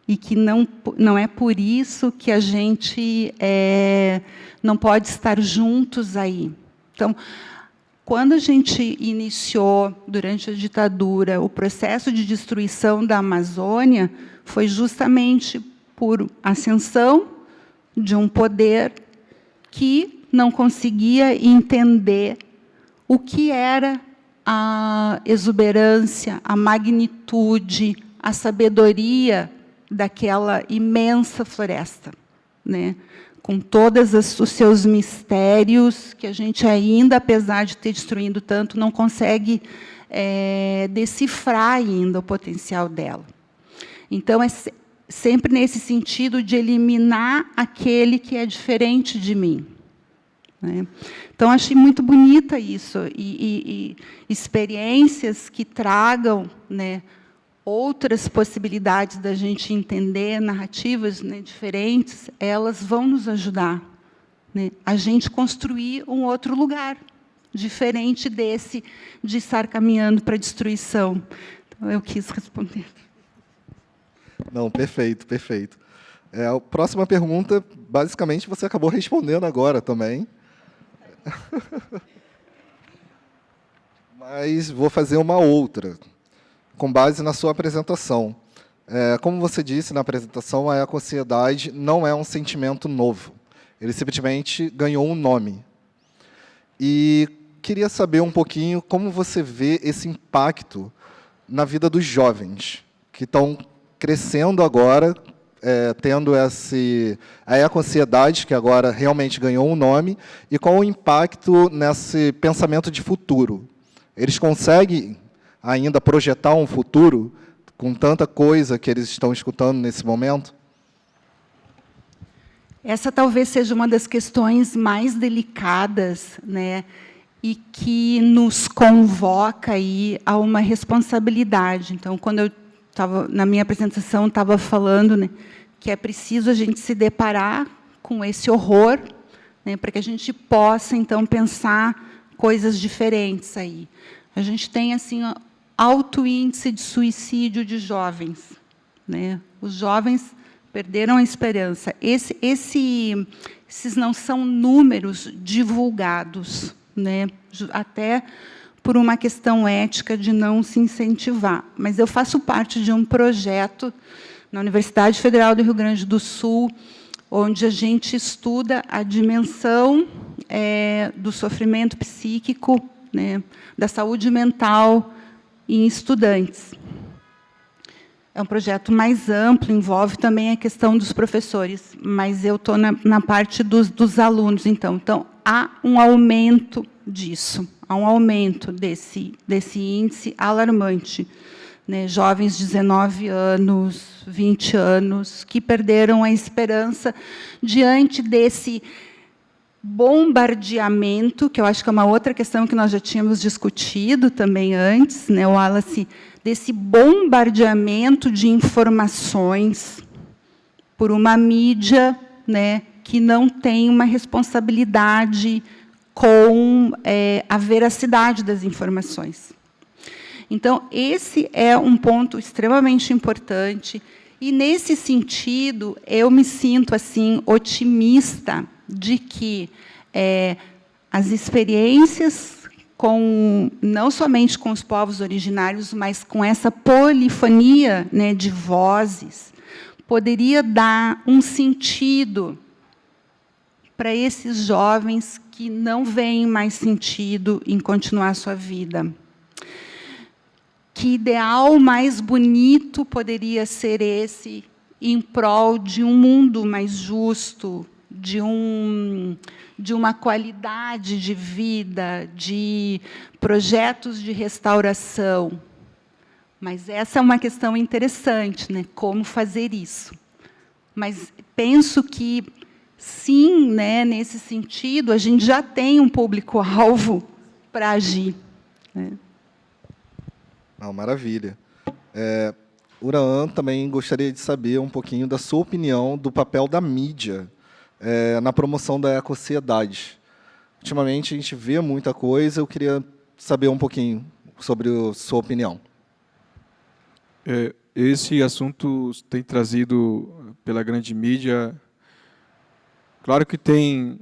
e que não é por isso que a gente não pode estar juntos aí. Então, quando a gente iniciou, durante a ditadura, o processo de destruição da Amazônia, foi justamente por ascensão de um poder que não conseguia entender o que era a exuberância, a magnitude, a sabedoria daquela imensa floresta, né? Com todos os seus mistérios, que a gente ainda, apesar de ter destruído tanto, não consegue decifrar ainda o potencial dela. Então, é sempre nesse sentido de eliminar aquele que é diferente de mim, né? Então, achei muito bonita isso, e experiências que tragam, né, outras possibilidades da gente entender narrativas, né, diferentes, elas vão nos ajudar, né, a gente construir um outro lugar, diferente desse de estar caminhando para a destruição. Então, eu quis responder. Não, perfeito, perfeito. A próxima pergunta, basicamente, você acabou respondendo agora também. Mas vou fazer uma outra, com base na sua apresentação. Como você disse na apresentação, a ecociedade não é um sentimento novo. Ele simplesmente ganhou um nome. E queria saber um pouquinho como você vê esse impacto na vida dos jovens, que estão crescendo agora, tendo a ecociedade, que agora realmente ganhou um nome, e qual o impacto nesse pensamento de futuro. Eles conseguem ainda projetar um futuro com tanta coisa que eles estão escutando nesse momento? Essa talvez seja uma das questões mais delicadas, né, e que nos convoca aí a uma responsabilidade. Então, quando eu estava na minha apresentação, estava falando, né, que é preciso a gente se deparar com esse horror, né, para que a gente possa, então, pensar coisas diferentes aí. A gente tem assim alto índice de suicídio de jovens, né? Os jovens perderam a esperança. Esses não são números divulgados, né? Até por uma questão ética de não se incentivar. Mas eu faço parte de um projeto na Universidade Federal do Rio Grande do Sul, onde a gente estuda a dimensão do sofrimento psíquico, né, da saúde mental em estudantes. É um projeto mais amplo, envolve também a questão dos professores, mas eu estou na parte dos alunos. Então, há um aumento disso, há um aumento desse índice alarmante, né? Jovens de 19 anos, 20 anos, que perderam a esperança diante desse bombardeamento, que eu acho que é uma outra questão que nós já tínhamos discutido também antes, né? O Wallace desse bombardeamento de informações por uma mídia, né, que não tem uma responsabilidade com a veracidade das informações. Então, esse é um ponto extremamente importante, e, nesse sentido, eu me sinto assim otimista de que as experiências não somente com os povos originários, mas com essa polifonia, né, de vozes, poderia dar um sentido para esses jovens que não veem mais sentido em continuar a sua vida. Que ideal mais bonito poderia ser esse em prol de um mundo mais justo, de uma qualidade de vida, de projetos de restauração. Mas essa é uma questão interessante, né? Como fazer isso. Mas penso que, sim, né, nesse sentido, a gente já tem um público-alvo para agir, né? Não, maravilha. Uraã, também gostaria de saber um pouquinho da sua opinião do papel da mídia na promoção da ecosociedade. Ultimamente, a gente vê muita coisa, eu queria saber um pouquinho sobre a sua opinião. Esse assunto tem trazido pela grande mídia. Claro que tem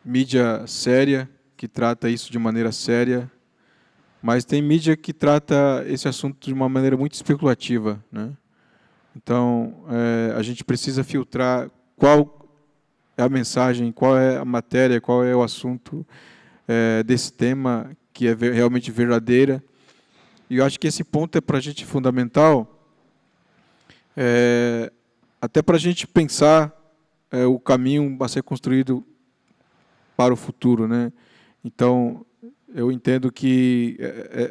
mídia séria, que trata isso de maneira séria, mas tem mídia que trata esse assunto de uma maneira muito especulativa, né? Então, a gente precisa filtrar qual é a mensagem, qual é a matéria, qual é o assunto desse tema que é realmente verdadeira. E eu acho que esse ponto é para a gente fundamental, até para a gente pensar o caminho a ser construído para o futuro, né? Então, eu entendo que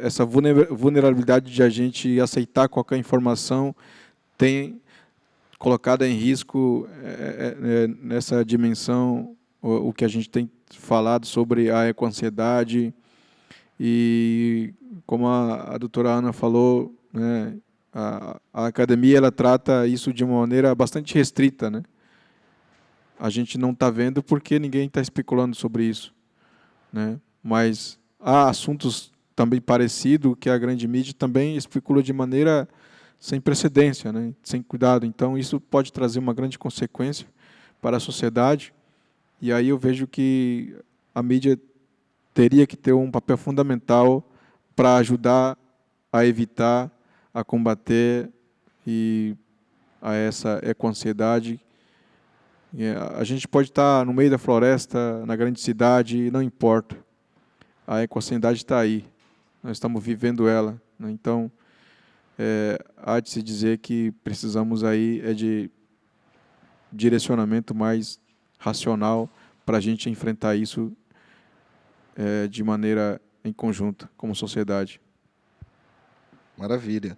essa vulnerabilidade de a gente aceitar qualquer informação tem colocado em risco nessa dimensão o que a gente tem falado sobre a ecoansiedade. E, como a doutora Ana falou, né, a academia ela trata isso de uma maneira bastante restrita, né? A gente não está vendo porque ninguém está especulando sobre isso, né? Mas há assuntos também parecidos que a grande mídia também especula de maneira sem precedência, né? Sem cuidado. Então, isso pode trazer uma grande consequência para a sociedade. E aí eu vejo que a mídia teria que ter um papel fundamental para ajudar a evitar, a combater a essa ecoansiedade. A gente pode estar no meio da floresta, na grande cidade, não importa. A ecoansiedade está aí. Nós estamos vivendo ela, né? Então, há de se dizer que precisamos aí de direcionamento mais racional para a gente enfrentar isso de maneira em conjunto, como sociedade. Maravilha.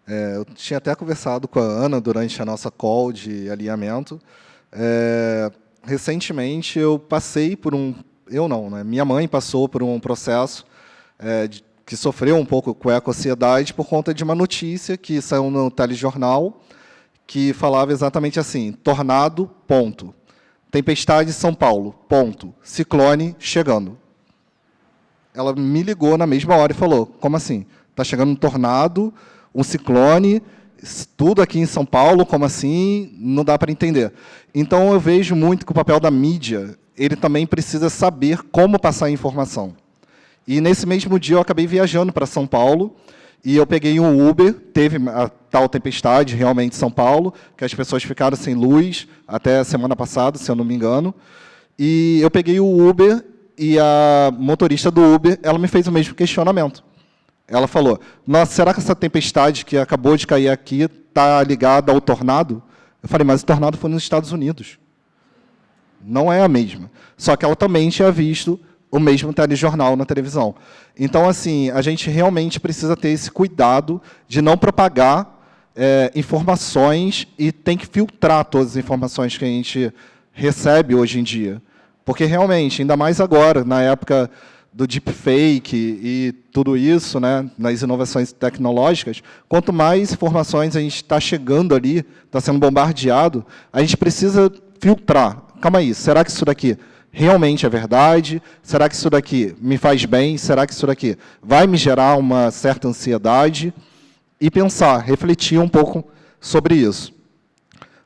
Eu tinha até conversado com a Ana durante a nossa call de alinhamento. Recentemente, eu passei por eu não, né? Minha mãe passou por um processo que sofreu um pouco com a ecosociedade por conta de uma notícia que saiu no telejornal que falava exatamente assim: tornado, ponto. Tempestade em São Paulo, ponto. Ciclone chegando. Ela me ligou na mesma hora e falou: como assim? Está chegando um tornado, um ciclone, tudo aqui em São Paulo, como assim? Não dá para entender. Então, eu vejo muito que o papel da mídia, ele também precisa saber como passar a informação. E, nesse mesmo dia, eu acabei viajando para São Paulo, e eu peguei um Uber, teve a tal tempestade, realmente, em São Paulo, que as pessoas ficaram sem luz até a semana passada, se eu não me engano. E eu peguei o Uber, e a motorista do Uber, ela me fez o mesmo questionamento. Ela falou: nossa, será que essa tempestade que acabou de cair aqui está ligada ao tornado? Eu falei: mas o tornado foi nos Estados Unidos. Não é a mesma. Só que ela também tinha visto o mesmo telejornal na televisão. Então, assim, a gente realmente precisa ter esse cuidado de não propagar informações e tem que filtrar todas as informações que a gente recebe hoje em dia. Porque, realmente, ainda mais agora, na época do deepfake e tudo isso, né, nas inovações tecnológicas, quanto mais informações a gente está chegando ali, está sendo bombardeado, a gente precisa filtrar. Calma aí, será que isso daqui realmente é verdade? Será que isso daqui me faz bem? Será que isso daqui vai me gerar uma certa ansiedade? E pensar, refletir um pouco sobre isso.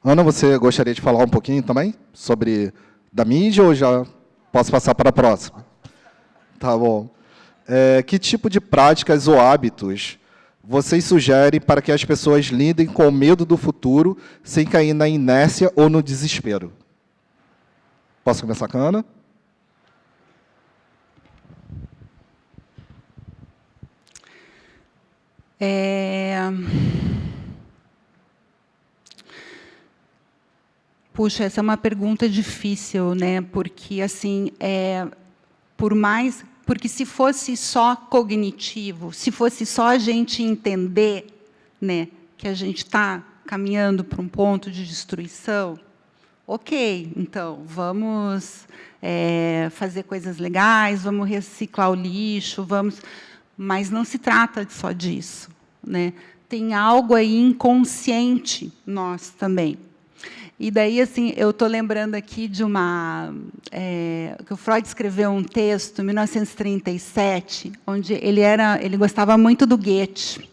Ana, você gostaria de falar um pouquinho também sobre da mídia ou já posso passar para a próxima? Tá bom. Que tipo de práticas ou hábitos vocês sugerem para que as pessoas lidem com o medo do futuro sem cair na inércia ou no desespero? Posso começar com a Ana? Puxa, essa é uma pergunta difícil, né? Porque assim, porque se fosse só cognitivo, se fosse só a gente entender, né, que a gente está caminhando para um ponto de destruição, ok, então vamos fazer coisas legais, vamos reciclar o lixo, mas não se trata só disso, né? Tem algo aí inconsciente nós também. E daí, assim, eu estou lembrando aqui de que o Freud escreveu um texto, em 1937, onde ele gostava muito do Goethe.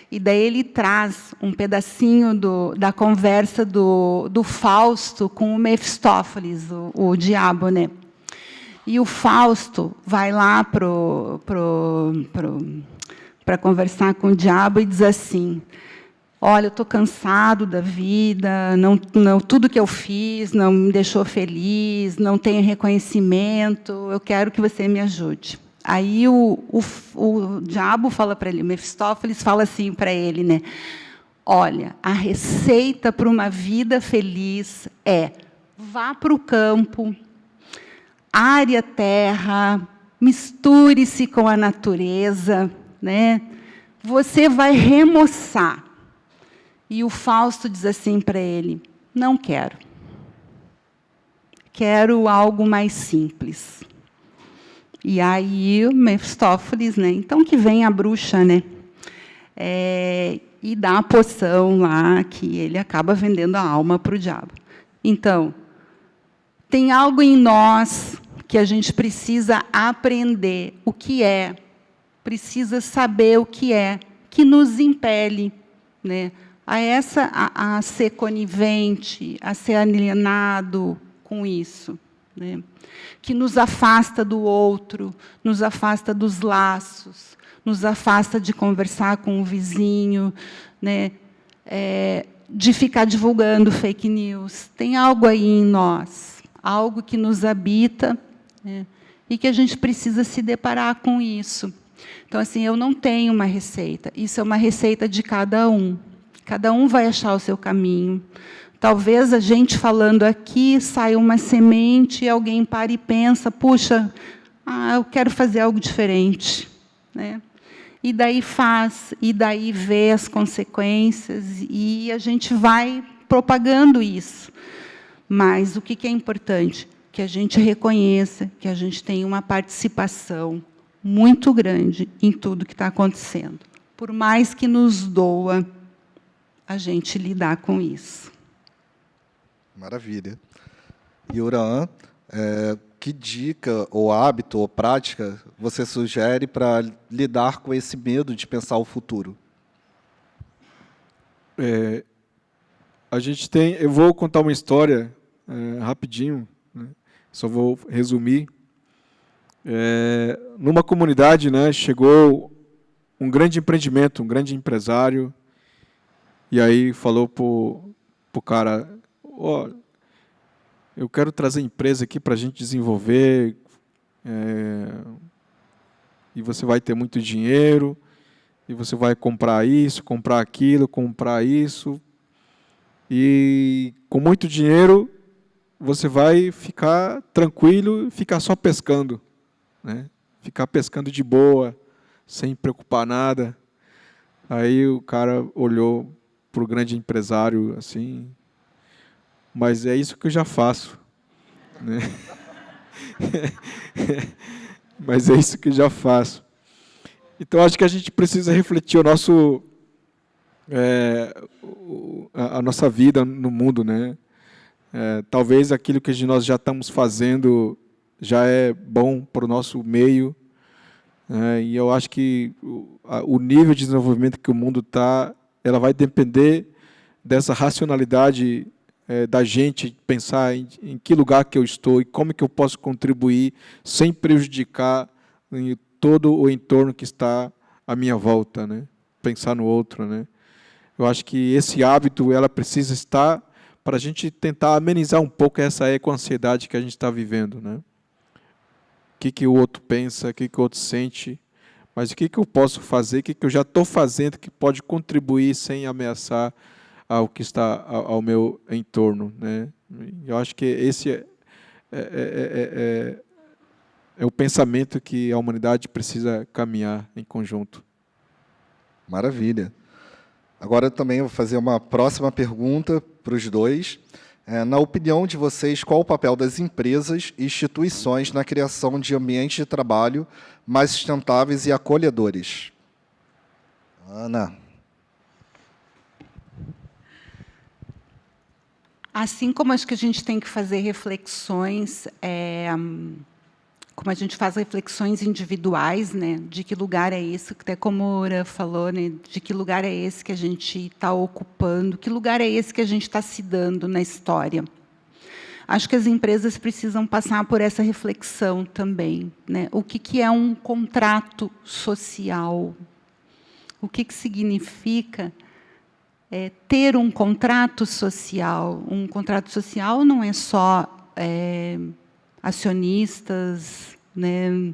E daí ele traz um pedacinho da conversa do Fausto com o Mefistófeles, o diabo, né? E o Fausto vai lá para conversar com o diabo e diz assim: olha, eu estou cansado da vida, tudo que eu fiz não me deixou feliz, não tenho reconhecimento, eu quero que você me ajude. Aí o diabo fala para ele, o Mefistófeles fala assim para ele, né? Olha, a receita para uma vida feliz é: vá para o campo, are a terra, misture-se com a natureza, né? Você vai remoçar. E o Fausto diz assim para ele: não quero. Quero algo mais simples. E aí o Mefistófeles, né? Então que vem a bruxa, né? E dá a poção lá, que ele acaba vendendo a alma para o diabo. Então, tem algo em nós que a gente precisa aprender o que é, precisa saber o que nos impele, né? A ser conivente, a ser alienado com isso, né? Que nos afasta do outro, nos afasta dos laços, nos afasta de conversar com o vizinho, né? De ficar divulgando fake news. Tem algo aí em nós, algo que nos habita, né? E que a gente precisa se deparar com isso. Então, assim, eu não tenho uma receita. Isso é uma receita de cada um. Cada um vai achar o seu caminho. Talvez a gente falando aqui saia uma semente e alguém para e pensa: puxa, eu quero fazer algo diferente, né? E daí faz, e daí vê as consequências, e a gente vai propagando isso. Mas o que é importante? Que a gente reconheça que a gente tem uma participação muito grande em tudo que está acontecendo. Por mais que nos doa a gente lidar com isso. Maravilha. E, Uran, que dica, ou hábito, ou prática você sugere para lidar com esse medo de pensar o futuro? A gente tem... Eu vou contar uma história rapidinho, né? Só vou resumir. Numa comunidade, né, chegou um grande empreendimento, um grande empresário, e aí falou para o cara: olha, eu quero trazer empresa aqui para a gente desenvolver, e você vai ter muito dinheiro, e você vai comprar isso, comprar aquilo, comprar isso, e com muito dinheiro você vai ficar tranquilo e ficar só pescando, né? Ficar pescando de boa, sem preocupar nada. Aí o cara olhou para o grande empresário assim: mas é isso que eu já faço, né? mas é isso que já faço. Então, acho que a gente precisa refletir o nosso, a nossa vida no mundo, né? Talvez aquilo que nós já estamos fazendo já é bom para o nosso meio, e eu acho que o nível de desenvolvimento que o mundo está, ela vai depender dessa racionalidade da gente pensar em que lugar que eu estou e como que eu posso contribuir sem prejudicar em todo o entorno que está à minha volta, né? Pensar no outro, né? Eu acho que esse hábito ela precisa estar para a gente tentar amenizar um pouco essa eco-ansiedade que a gente está vivendo, né? O que o outro pensa, o que o outro sente, mas o que eu posso fazer, o que eu já estou fazendo que pode contribuir sem ameaçar ao que está ao meu entorno, né? Eu acho que esse é o pensamento que a humanidade precisa caminhar em conjunto. Maravilha. Agora eu também vou fazer uma próxima pergunta para os dois. Na opinião de vocês, qual o papel das empresas e instituições na criação de ambientes de trabalho mais sustentáveis e acolhedores? Ana. Assim como acho que a gente tem que fazer reflexões, como a gente faz reflexões individuais, né, de que lugar é esse, até como a Ura falou, né, de que lugar é esse que a gente está ocupando, que lugar é esse que a gente está se dando na história. Acho que as empresas precisam passar por essa reflexão também, né? O que é um contrato social? O que significa ter um contrato social? Um contrato social não é só acionistas, né,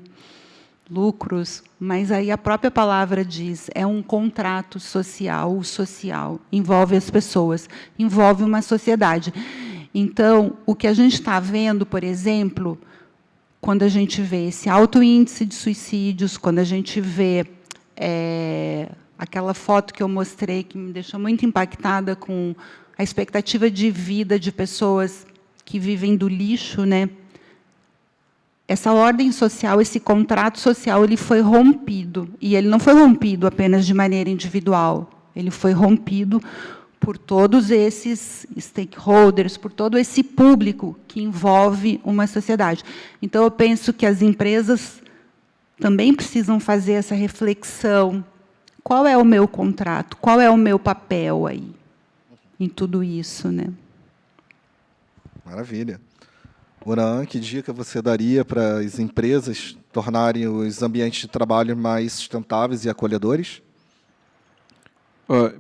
lucros, mas aí a própria palavra diz, é um contrato social, o social envolve as pessoas, envolve uma sociedade. Então, o que a gente está vendo, por exemplo, quando a gente vê esse alto índice de suicídios, quando a gente vê aquela foto que eu mostrei, que me deixou muito impactada com a expectativa de vida de pessoas que vivem do lixo, né? Essa ordem social, esse contrato social, ele foi rompido. E ele não foi rompido apenas de maneira individual. Ele foi rompido por todos esses stakeholders, por todo esse público que envolve uma sociedade. Então, eu penso que as empresas também precisam fazer essa reflexão. Qual é o meu contrato? Qual é o meu papel aí em tudo isso, né? Maravilha. Uran, que dica você daria para as empresas tornarem os ambientes de trabalho mais sustentáveis e acolhedores?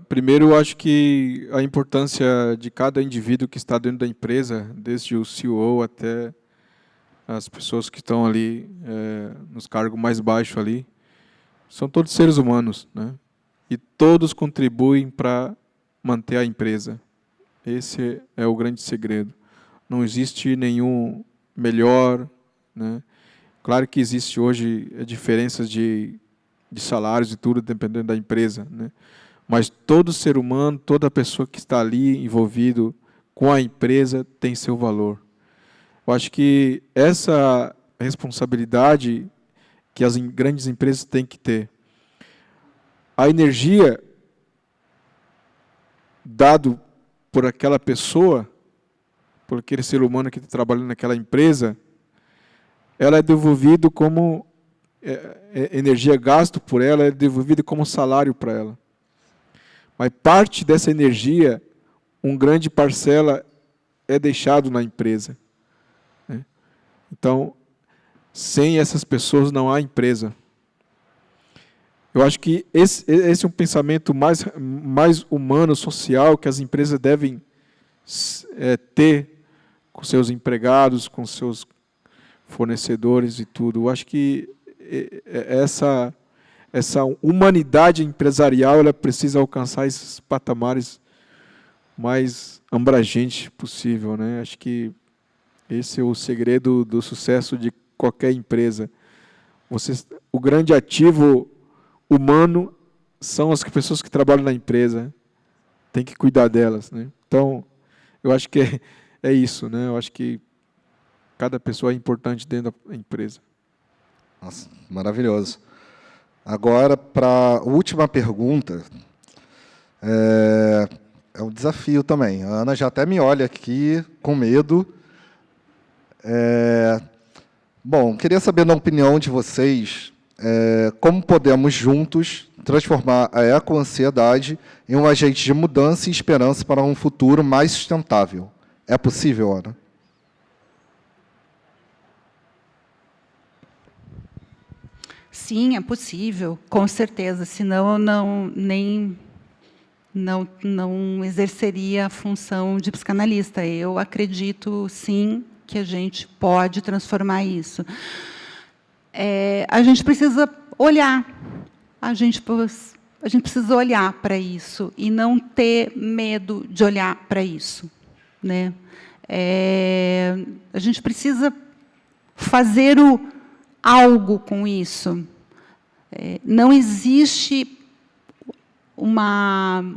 Primeiro, eu acho que a importância de cada indivíduo que está dentro da empresa, desde o CEO até as pessoas que estão ali nos cargos mais baixos ali, são todos seres humanos, né? E todos contribuem para manter a empresa. Esse é o grande segredo. Não existe nenhum melhor, né? Claro que existe hoje diferenças de salários e tudo, dependendo da empresa, né? Mas todo ser humano, toda pessoa que está ali envolvido com a empresa tem seu valor. Eu acho que essa responsabilidade que as grandes empresas têm que ter. A energia dado por aquela pessoa, por aquele ser humano que está trabalhando naquela empresa, ela é devolvida como energia gasto por ela, é devolvida como salário para ela. Mas parte dessa energia, grande parcela, é deixado na empresa, né? Então, sem essas pessoas não há empresa. Eu acho que esse é um pensamento mais humano, social, que as empresas devem ter com seus empregados, com seus fornecedores e tudo. Eu acho que essa humanidade empresarial ela precisa alcançar esses patamares mais abrangentes possível, né? Acho que esse é o segredo do sucesso de qualquer empresa. O grande ativo humano são as pessoas que trabalham na empresa. Tem que cuidar delas, né? Então, eu acho que é isso, né? Eu acho que cada pessoa é importante dentro da empresa. Nossa, maravilhoso. Agora, para a última pergunta, é um desafio também. A Ana já até me olha aqui com medo. Bom, queria saber, na opinião de vocês, como podemos juntos transformar a ecoansiedade em um agente de mudança e esperança para um futuro mais sustentável. É possível, Ana? Sim, é possível, com certeza. Senão, eu não exerceria a função de psicanalista. Eu acredito, sim, que a gente pode transformar isso. A gente precisa olhar. A gente precisa olhar para isso e não ter medo de olhar para isso, né? A gente precisa fazer algo com isso. Não existe uma...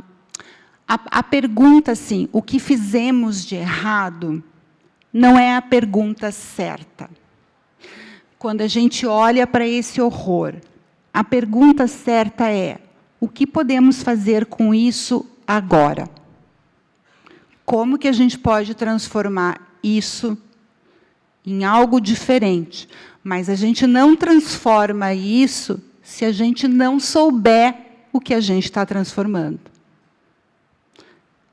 A pergunta, assim, o que fizemos de errado, não é a pergunta certa. Quando a gente olha para esse horror, a pergunta certa é: o que podemos fazer com isso agora? Como que a gente pode transformar isso em algo diferente? Mas a gente não transforma isso se a gente não souber o que a gente está transformando.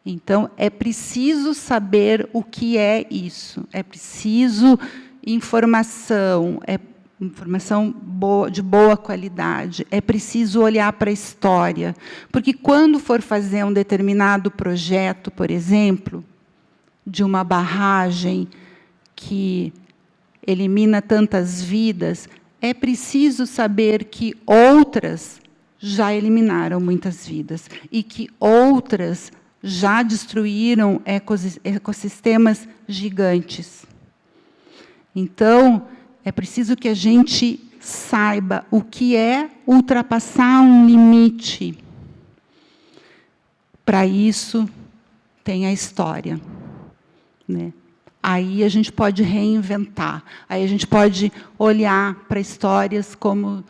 Então, é preciso saber o que é isso. É preciso informação, informação de boa qualidade. É preciso olhar para a história. Porque, quando for fazer um determinado projeto, por exemplo, de uma barragem que elimina tantas vidas, é preciso saber que outras já eliminaram muitas vidas e que outras já destruíram ecossistemas gigantes. Então, é preciso que a gente saiba o que é ultrapassar um limite. Para isso, tem a história, né? Aí a gente pode reinventar, aí a gente pode olhar para histórias como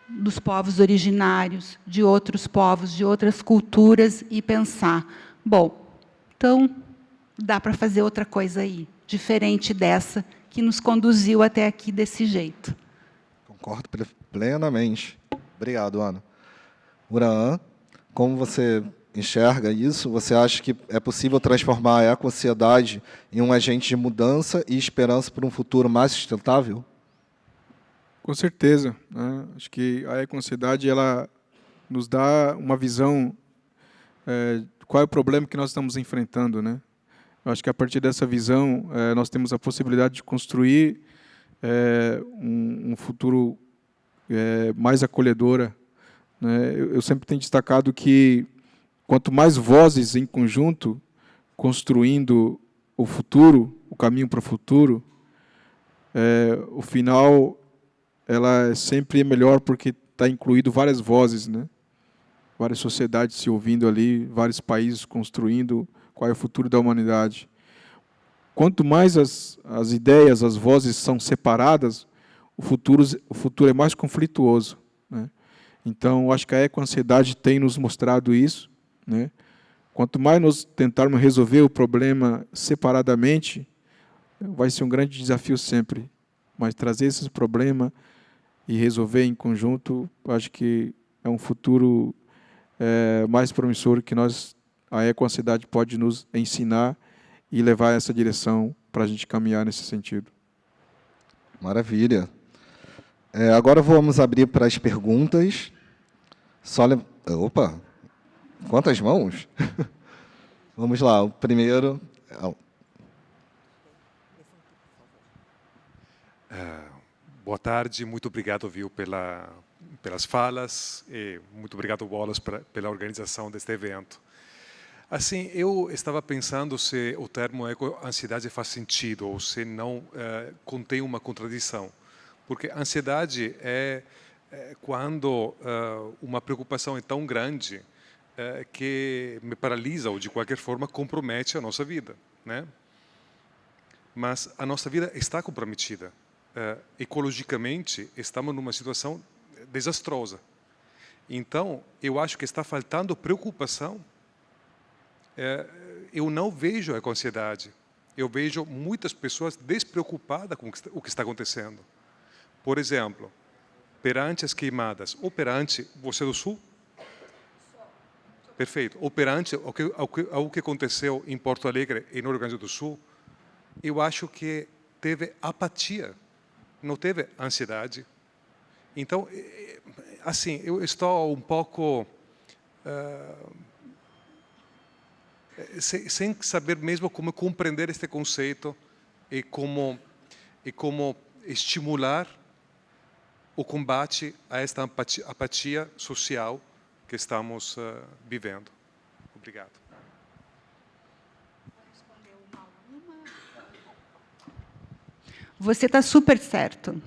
dos povos originários, de outros povos, de outras culturas, e pensar, bom, então, dá para fazer outra coisa aí, diferente dessa que nos conduziu até aqui desse jeito. Concordo plenamente. Obrigado, Ana. Uraan, como você enxerga isso? Você acha que é possível transformar a ecoansiedade em um agente de mudança e esperança para um futuro mais sustentável? Com certeza, né? Acho que a ecoansiedade, ela nos dá uma visão de qual é o problema que nós estamos enfrentando, né? Eu acho que a partir dessa visão nós temos a possibilidade de construir um futuro mais acolhedora, né? Eu sempre tenho destacado que quanto mais vozes em conjunto construindo o futuro, o caminho para o futuro, o final ela sempre é melhor porque está incluído várias vozes, né? Várias sociedades se ouvindo ali, vários países construindo qual é o futuro da humanidade. Quanto mais as ideias, as vozes são separadas, o futuro é mais conflituoso, né? Então, acho que a ecoansiedade tem nos mostrado isso, né? Quanto mais nós tentarmos resolver o problema separadamente, vai ser um grande desafio sempre. Mas trazer esses problemas e resolver em conjunto, acho que é um futuro mais promissor que a ecoansiedade pode nos ensinar e levar essa direção para a gente caminhar nesse sentido. Maravilha. Agora vamos abrir para as perguntas. Opa! Quantas mãos? Vamos lá, o primeiro... Boa tarde, muito obrigado, viu, pelas falas e muito obrigado, Wallace, pela organização deste evento. Assim, eu estava pensando se o termo ecoansiedade faz sentido ou se não contém uma contradição, porque ansiedade é quando uma preocupação é tão grande que me paralisa ou de qualquer forma compromete a nossa vida, né? Mas a nossa vida está comprometida. ecologicamente, estamos numa situação desastrosa. Então, eu acho que está faltando preocupação. Eu não vejo a ansiedade. Eu vejo muitas pessoas despreocupadas com o que está acontecendo. Por exemplo, perante as queimadas, ou perante você do Sul? Perfeito. Ou perante o que aconteceu em Porto Alegre e no Rio Grande do Sul, eu acho que teve apatia, não teve ansiedade. Então, assim, eu estou um pouco sem saber mesmo como compreender este conceito e como estimular o combate a esta apatia social que estamos vivendo. Obrigado. Você está super certo.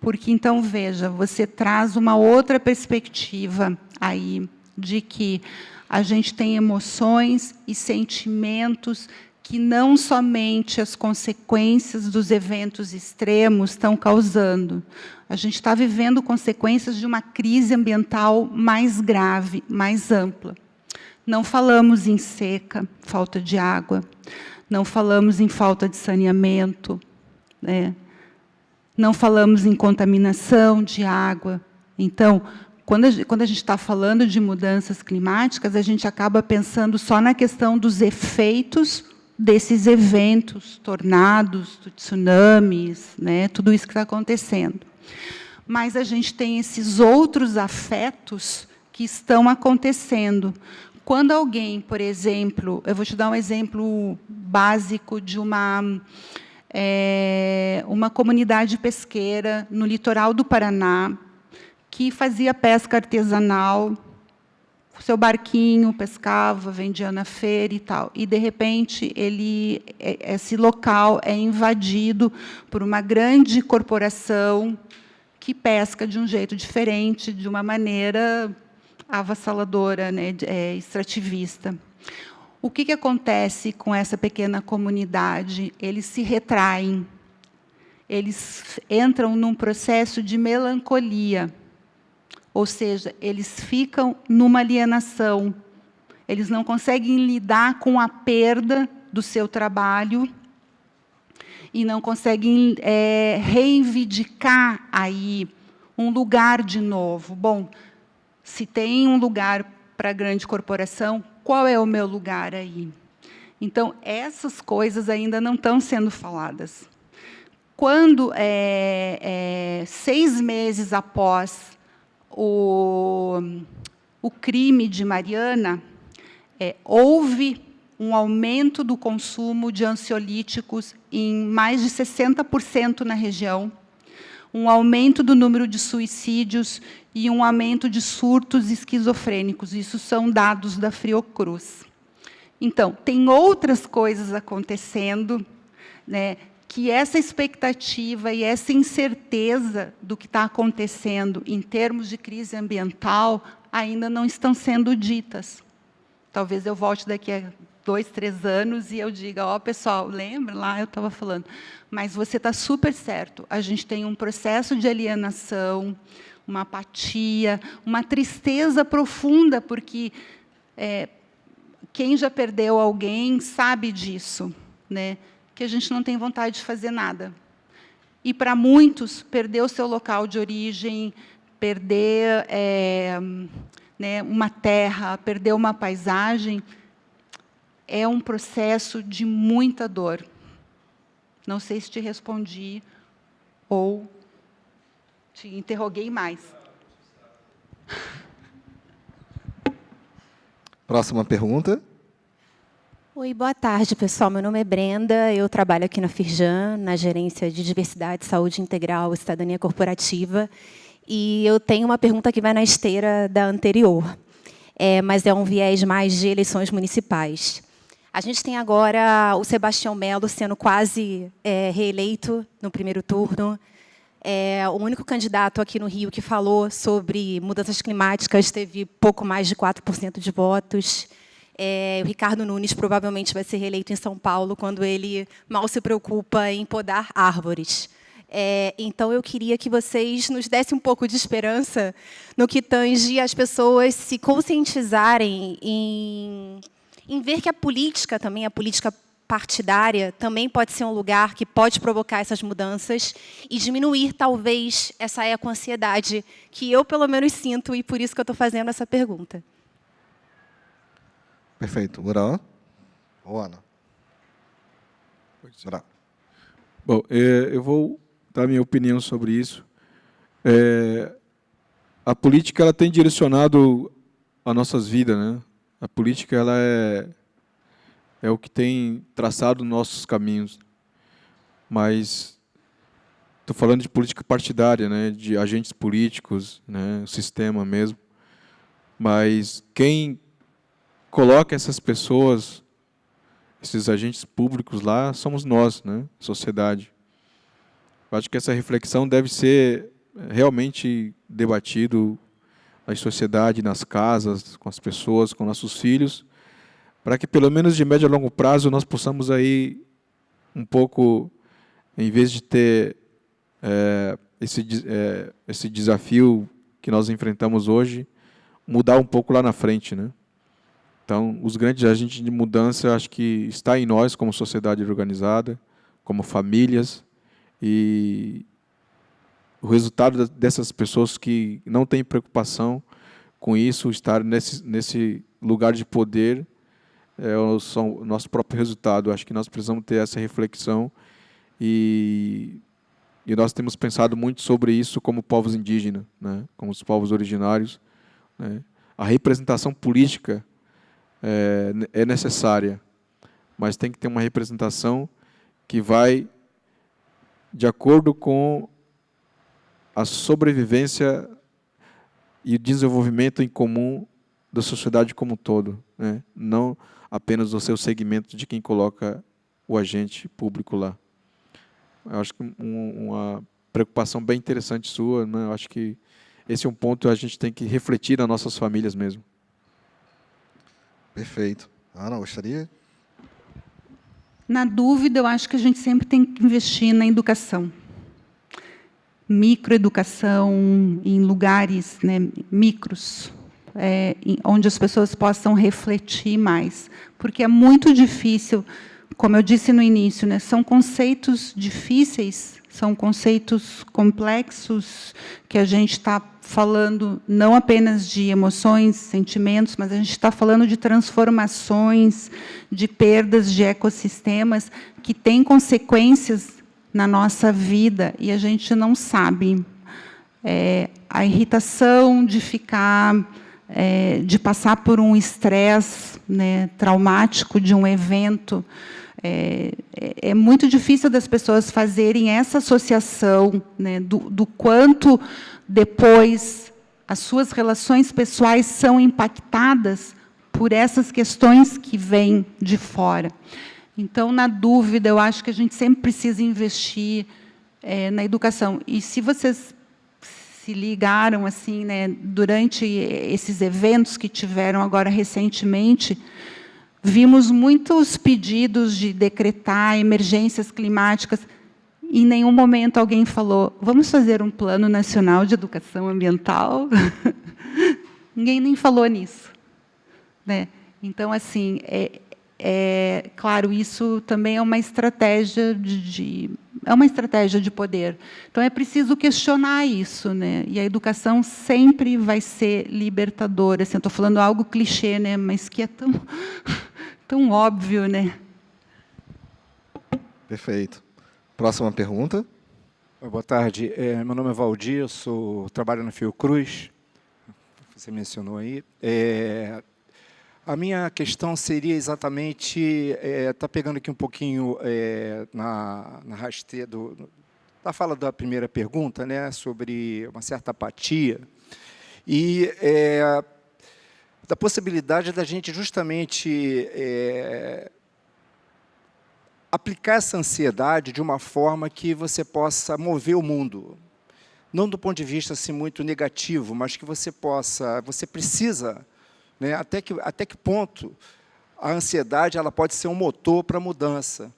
Porque, então, veja, você traz uma outra perspectiva aí de que a gente tem emoções e sentimentos que não somente as consequências dos eventos extremos estão causando. A gente está vivendo consequências de uma crise ambiental mais grave, mais ampla. Não falamos em seca, falta de água, não falamos em falta de saneamento, né? Não falamos em contaminação de água. Então, quando a gente está falando de mudanças climáticas, a gente acaba pensando só na questão dos efeitos desses eventos, tornados, tsunamis, né, tudo isso que está acontecendo. Mas a gente tem esses outros afetos que estão acontecendo. Quando alguém, por exemplo, eu vou te dar um exemplo básico de uma comunidade pesqueira no litoral do Paraná, que fazia pesca artesanal, seu barquinho, pescava, vendia na feira e tal. E, de repente, esse local é invadido por uma grande corporação que pesca de um jeito diferente, de uma maneira avassaladora, né, extrativista. O que acontece com essa pequena comunidade? Eles se retraem, eles entram num processo de melancolia, ou seja, eles ficam numa alienação, eles não conseguem lidar com a perda do seu trabalho e não conseguem reivindicar aí um lugar de novo. Bom, se tem um lugar para a grande corporação, qual é o meu lugar aí? Então, essas coisas ainda não estão sendo faladas. Quando, 6 meses após o crime de Mariana, houve um aumento do consumo de ansiolíticos em mais de 60% na região, um aumento do número de suicídios e um aumento de surtos esquizofrênicos. Isso são dados da Fiocruz. Então, tem outras coisas acontecendo, né, que essa expectativa e essa incerteza do que está acontecendo em termos de crise ambiental ainda não estão sendo ditas. Talvez eu volte daqui a 2, 3 anos e eu diga, ó, pessoal, lembra lá, eu estava falando. Mas você está super certo. A gente tem um processo de alienação, uma apatia, uma tristeza profunda, porque quem já perdeu alguém sabe disso, né? Que a gente não tem vontade de fazer nada. E, para muitos, perder o seu local de origem, perder né, uma terra, perder uma paisagem, é um processo de muita dor. Não sei se te respondi ou te interroguei mais. Próxima pergunta. Oi, boa tarde, pessoal. Meu nome é Brenda, eu trabalho aqui na Firjan, na Gerência de Diversidade, Saúde Integral e Cidadania Corporativa, e eu tenho uma pergunta que vai na esteira da anterior, mas é um viés mais de eleições municipais. A gente tem agora o Sebastião Melo sendo quase reeleito no primeiro turno. O único candidato aqui no Rio que falou sobre mudanças climáticas teve pouco mais de 4% de votos. O Ricardo Nunes provavelmente vai ser reeleito em São Paulo, quando ele mal se preocupa em podar árvores. Então, eu queria que vocês nos dessem um pouco de esperança no que tange as pessoas se conscientizarem em ver que a política também, a política partidária, também pode ser um lugar que pode provocar essas mudanças e diminuir, talvez, essa eco-ansiedade que eu, pelo menos, sinto, e por isso que eu estou fazendo essa pergunta. Perfeito. Uran? Ou Ana? Uran. Bom, eu vou dar minha opinião sobre isso. A política ela tem direcionado as nossas vidas, né? A política ela é o que tem traçado nossos caminhos. Mas estou falando de política partidária, né? De agentes políticos, né? O sistema mesmo. Mas quem coloca essas pessoas, esses agentes públicos lá, somos nós, né? Sociedade. Eu acho que essa reflexão deve ser realmente debatido na sociedade, nas casas, com as pessoas, com nossos filhos, para que, pelo menos de médio a longo prazo, nós possamos aí um pouco, em vez de ter esse desafio que nós enfrentamos hoje, mudar um pouco lá na frente, né? Então, os grandes agentes de mudança, eu acho que está em nós, como sociedade organizada, como famílias, e o resultado dessas pessoas que não têm preocupação com isso, estar nesse lugar de poder, é o nosso próprio resultado. Acho que nós precisamos ter essa reflexão e nós temos pensado muito sobre isso como povos indígenas, né? Como os povos originários, né? A representação política é necessária, mas tem que ter uma representação que vai de acordo com a sobrevivência e o desenvolvimento em comum da sociedade como um todo, né? Não apenas do seu segmento de quem coloca o agente público lá. Eu acho que uma preocupação bem interessante sua, né? Eu acho que esse é um ponto que a gente tem que refletir nas nossas famílias mesmo. Perfeito. Ana, gostaria? Na dúvida, eu acho que a gente sempre tem que investir na educação. Microeducação, em lugares, né, micros, onde as pessoas possam refletir mais. Porque é muito difícil, como eu disse no início, né, são conceitos difíceis, são conceitos complexos, que a gente está falando não apenas de emoções, sentimentos, mas a gente está falando de transformações, de perdas de ecossistemas, que têm consequências na nossa vida, e a gente não sabe. A irritação de de passar por um estresse, né, traumático de um evento, é muito difícil das pessoas fazerem essa associação, né, do quanto depois as suas relações pessoais são impactadas por essas questões que vêm de fora. Então, na dúvida, eu acho que a gente sempre precisa investir na educação. E se vocês se ligaram assim, né, durante esses eventos que tiveram agora recentemente, vimos muitos pedidos de decretar emergências climáticas. Em nenhum momento alguém falou: vamos fazer um plano nacional de educação ambiental? Ninguém nem falou nisso, né? Então, assim, claro, isso também é uma estratégia de poder. Então, é preciso questionar isso, né? E a educação sempre vai ser libertadora. Assim, eu estou falando algo clichê, né? Mas que é tão óbvio, né? Perfeito. Próxima pergunta. Boa tarde. Meu nome é Valdir, trabalho na Fiocruz. Você mencionou aí. A minha questão seria exatamente, está pegando aqui um pouquinho na rasteira da fala da primeira pergunta, né, sobre uma certa apatia, e da possibilidade da gente justamente aplicar essa ansiedade de uma forma que você possa mover o mundo. Não do ponto de vista assim, muito negativo, mas que você precisa, né, até que ponto a ansiedade ela pode ser um motor para a mudança,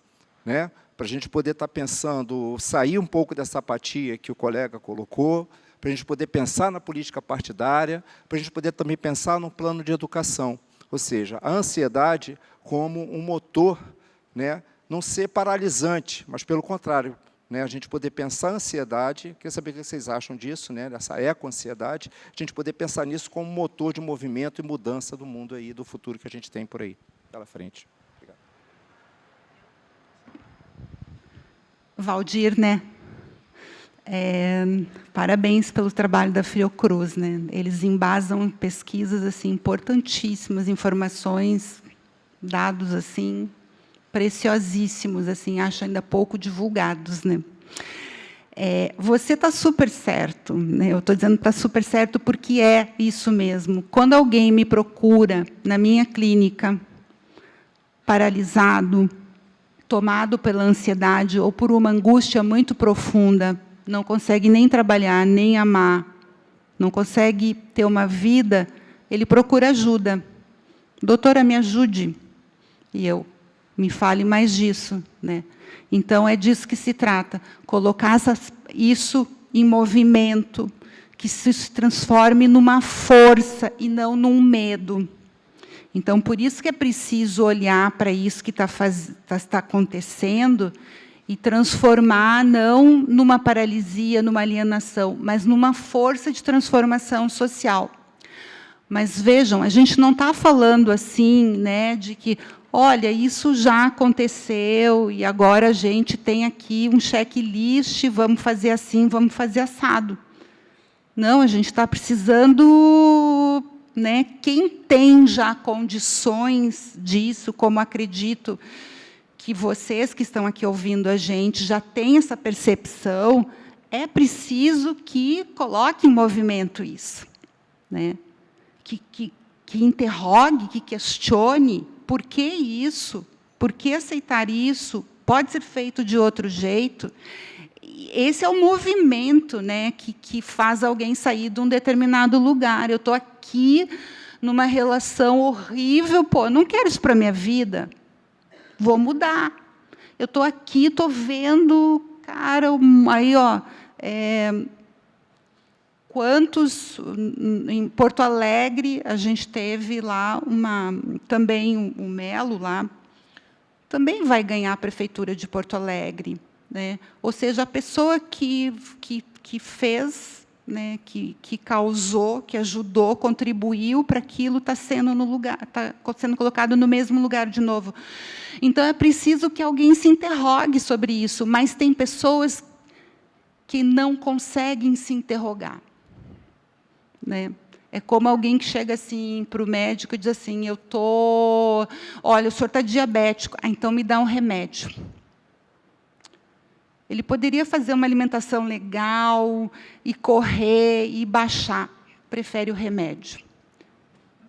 né? para a gente poder estar pensando, sair um pouco dessa apatia que o colega colocou, para a gente poder pensar na política partidária, para a gente poder também pensar no plano de educação. Ou seja, a ansiedade como um motor, né, não ser paralisante, mas, pelo contrário, né, a gente poder pensar a ansiedade, queria saber o que vocês acham disso, né, dessa eco-ansiedade, a gente poder pensar nisso como motor de movimento e mudança do mundo, aí, do futuro que a gente tem por aí, pela frente. Obrigado. Valdir, né? Parabéns pelo trabalho da Fiocruz, né? Eles embasam pesquisas assim importantíssimas, informações, dados assim preciosíssimos, assim, acho ainda pouco divulgados, né? Você está super certo, né? Eu estou dizendo que está super certo porque é isso mesmo. Quando alguém me procura na minha clínica, paralisado, tomado pela ansiedade ou por uma angústia muito profunda, não consegue nem trabalhar, nem amar, não consegue ter uma vida, ele procura ajuda. Doutora, me ajude. E eu, me fale mais disso, né? Então, é disso que se trata, colocar isso em movimento, que isso se transforme numa força e não num medo. Então, por isso que é preciso olhar para isso que está acontecendo e transformar, não numa paralisia, numa alienação, mas numa força de transformação social. Mas, vejam, a gente não está falando assim, né, de que, olha, isso já aconteceu e agora a gente tem aqui um checklist, vamos fazer assim, vamos fazer assado. Não, a gente está precisando, né, quem tem já condições disso, como acredito que vocês que estão aqui ouvindo a gente já têm essa percepção, é preciso que coloque em movimento isso, né? Que interrogue, que questione por que isso, por que aceitar isso, pode ser feito de outro jeito. Esse é o movimento, né, que faz alguém sair de um determinado lugar. Eu estou aqui numa relação horrível, pô, não quero isso para a minha vida. Vou mudar. Eu estou aqui, estou vendo, cara, aí, ó, quantos, em Porto Alegre, a gente teve lá também o Melo, lá, também vai ganhar a Prefeitura de Porto Alegre, né? Ou seja, a pessoa que fez, né, que causou, que ajudou, contribuiu para aquilo está sendo colocado no mesmo lugar de novo. Então, é preciso que alguém se interrogue sobre isso, mas tem pessoas que não conseguem se interrogar, né? É como alguém que chega assim para o médico e diz assim, olha, o senhor está diabético, então me dá um remédio. Ele poderia fazer uma alimentação legal, e correr, e baixar. Prefere o remédio.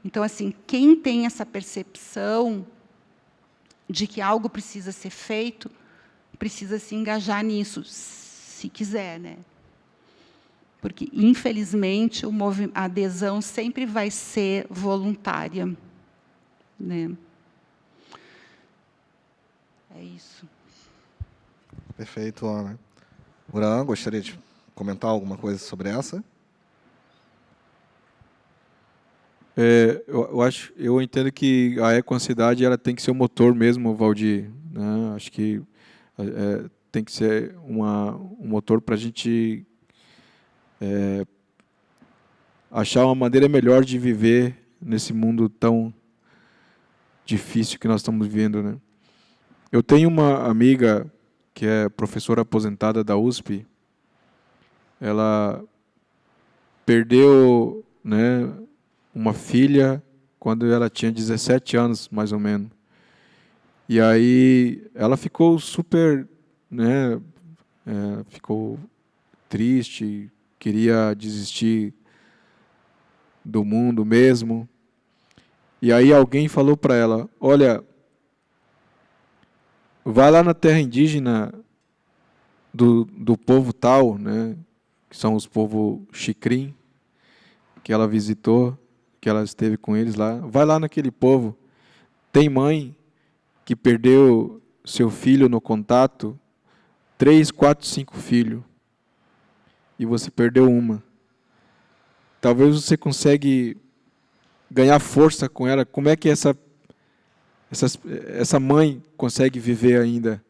Então, assim, quem tem essa percepção de que algo precisa ser feito, precisa se engajar nisso, se quiser, né? Porque, infelizmente, a adesão sempre vai ser voluntária, né? É isso. Perfeito, Ana. Uran, gostaria de comentar alguma coisa sobre essa? Eu entendo que a ecoansiedade ela tem que ser o motor mesmo, Valdir, né? Acho que tem que ser um motor para a gente achar uma maneira melhor de viver nesse mundo tão difícil que nós estamos vivendo, né? Eu tenho uma amiga que é professora aposentada da USP. Ela perdeu, né, uma filha quando ela tinha 17 anos, mais ou menos. E aí ela ficou super, né, ficou triste, queria desistir do mundo mesmo. E aí alguém falou para ela, olha, vai lá na terra indígena do povo tal, né, que são os povos Xicrim, que ela visitou, que ela esteve com eles lá. Vai lá naquele povo. Tem mãe que perdeu seu filho no contato, 3, 4, 5 filhos, e você perdeu uma. Talvez você consiga ganhar força com ela. Como é que essa mãe consegue viver ainda,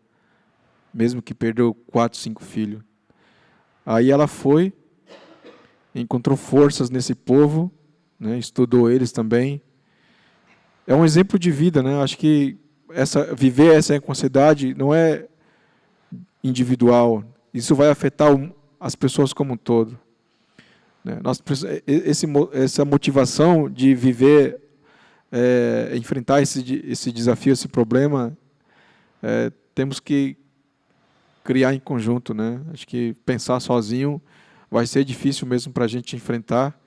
mesmo que perdeu 4, 5 filhos? Aí ela foi, encontrou forças nesse povo, né, estudou eles também. É um exemplo de vida, né? Acho que viver essa equanimidade não é individual. Isso vai afetar as pessoas como um todo. Né? Essa motivação de viver, enfrentar esse desafio, esse problema, temos que criar em conjunto, né? Acho que pensar sozinho vai ser difícil mesmo para a gente enfrentar,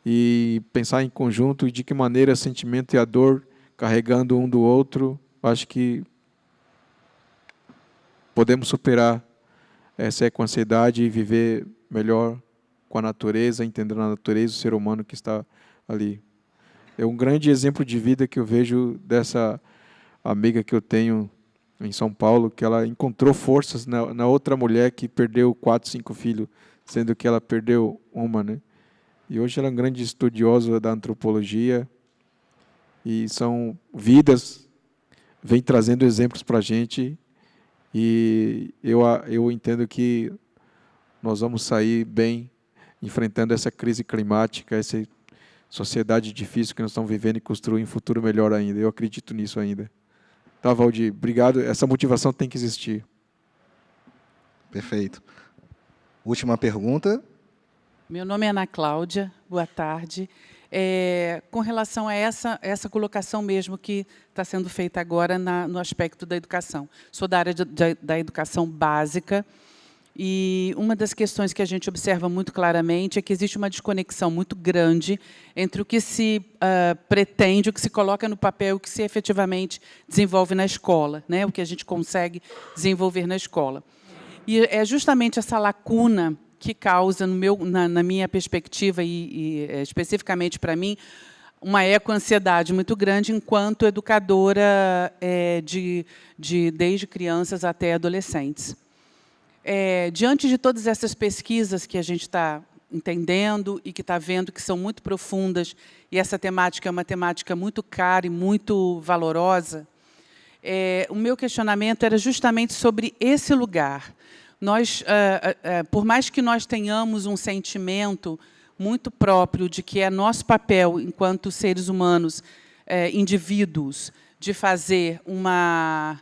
e pensar em conjunto e de que maneira sentimento e a dor carregando um do outro, acho que podemos superar essa equanimidade e viver melhor com a natureza, entendendo a natureza, o ser humano que está ali. É um grande exemplo de vida que eu vejo dessa amiga que eu tenho em São Paulo, que ela encontrou forças na outra mulher que perdeu 4, 5 filhos, sendo que ela perdeu uma, né? E hoje ela é um grande estudiosa da antropologia, e são vidas, vem trazendo exemplos para a gente, e eu entendo que nós vamos sair bem, enfrentando essa crise climática, essa sociedade difícil que nós estamos vivendo, e construir um futuro melhor ainda. Eu acredito nisso ainda. Tá, Valdir? Obrigado. Essa motivação tem que existir. Perfeito. Última pergunta. Meu nome é Ana Cláudia, boa tarde. Com relação a essa colocação mesmo que está sendo feita agora no aspecto da educação. Sou da área da educação básica, e uma das questões que a gente observa muito claramente é que existe uma desconexão muito grande entre o que se pretende, o que se coloca no papel, o que se efetivamente desenvolve na escola, né? O que a gente consegue desenvolver na escola. E é justamente essa lacuna que causa, na minha perspectiva, e especificamente para mim, uma ecoansiedade muito grande enquanto educadora desde crianças até adolescentes. Diante de todas essas pesquisas que a gente está entendendo e que está vendo que são muito profundas, e essa temática é uma temática muito cara e muito valorosa, o meu questionamento era justamente sobre esse lugar. Nós, por mais que nós tenhamos um sentimento muito próprio de que é nosso papel, enquanto seres humanos, indivíduos, de fazer uma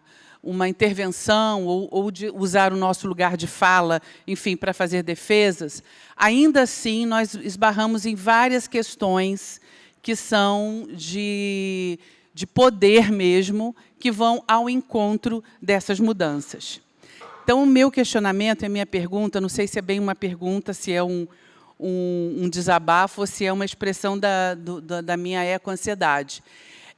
intervenção ou de usar o nosso lugar de fala, enfim, para fazer defesas, ainda assim nós esbarramos em várias questões que são de poder mesmo, que vão ao encontro dessas mudanças. Então, o meu questionamento, a minha pergunta, não sei se é bem uma pergunta, se é um desabafo, ou se é uma expressão da minha ecoansiedade,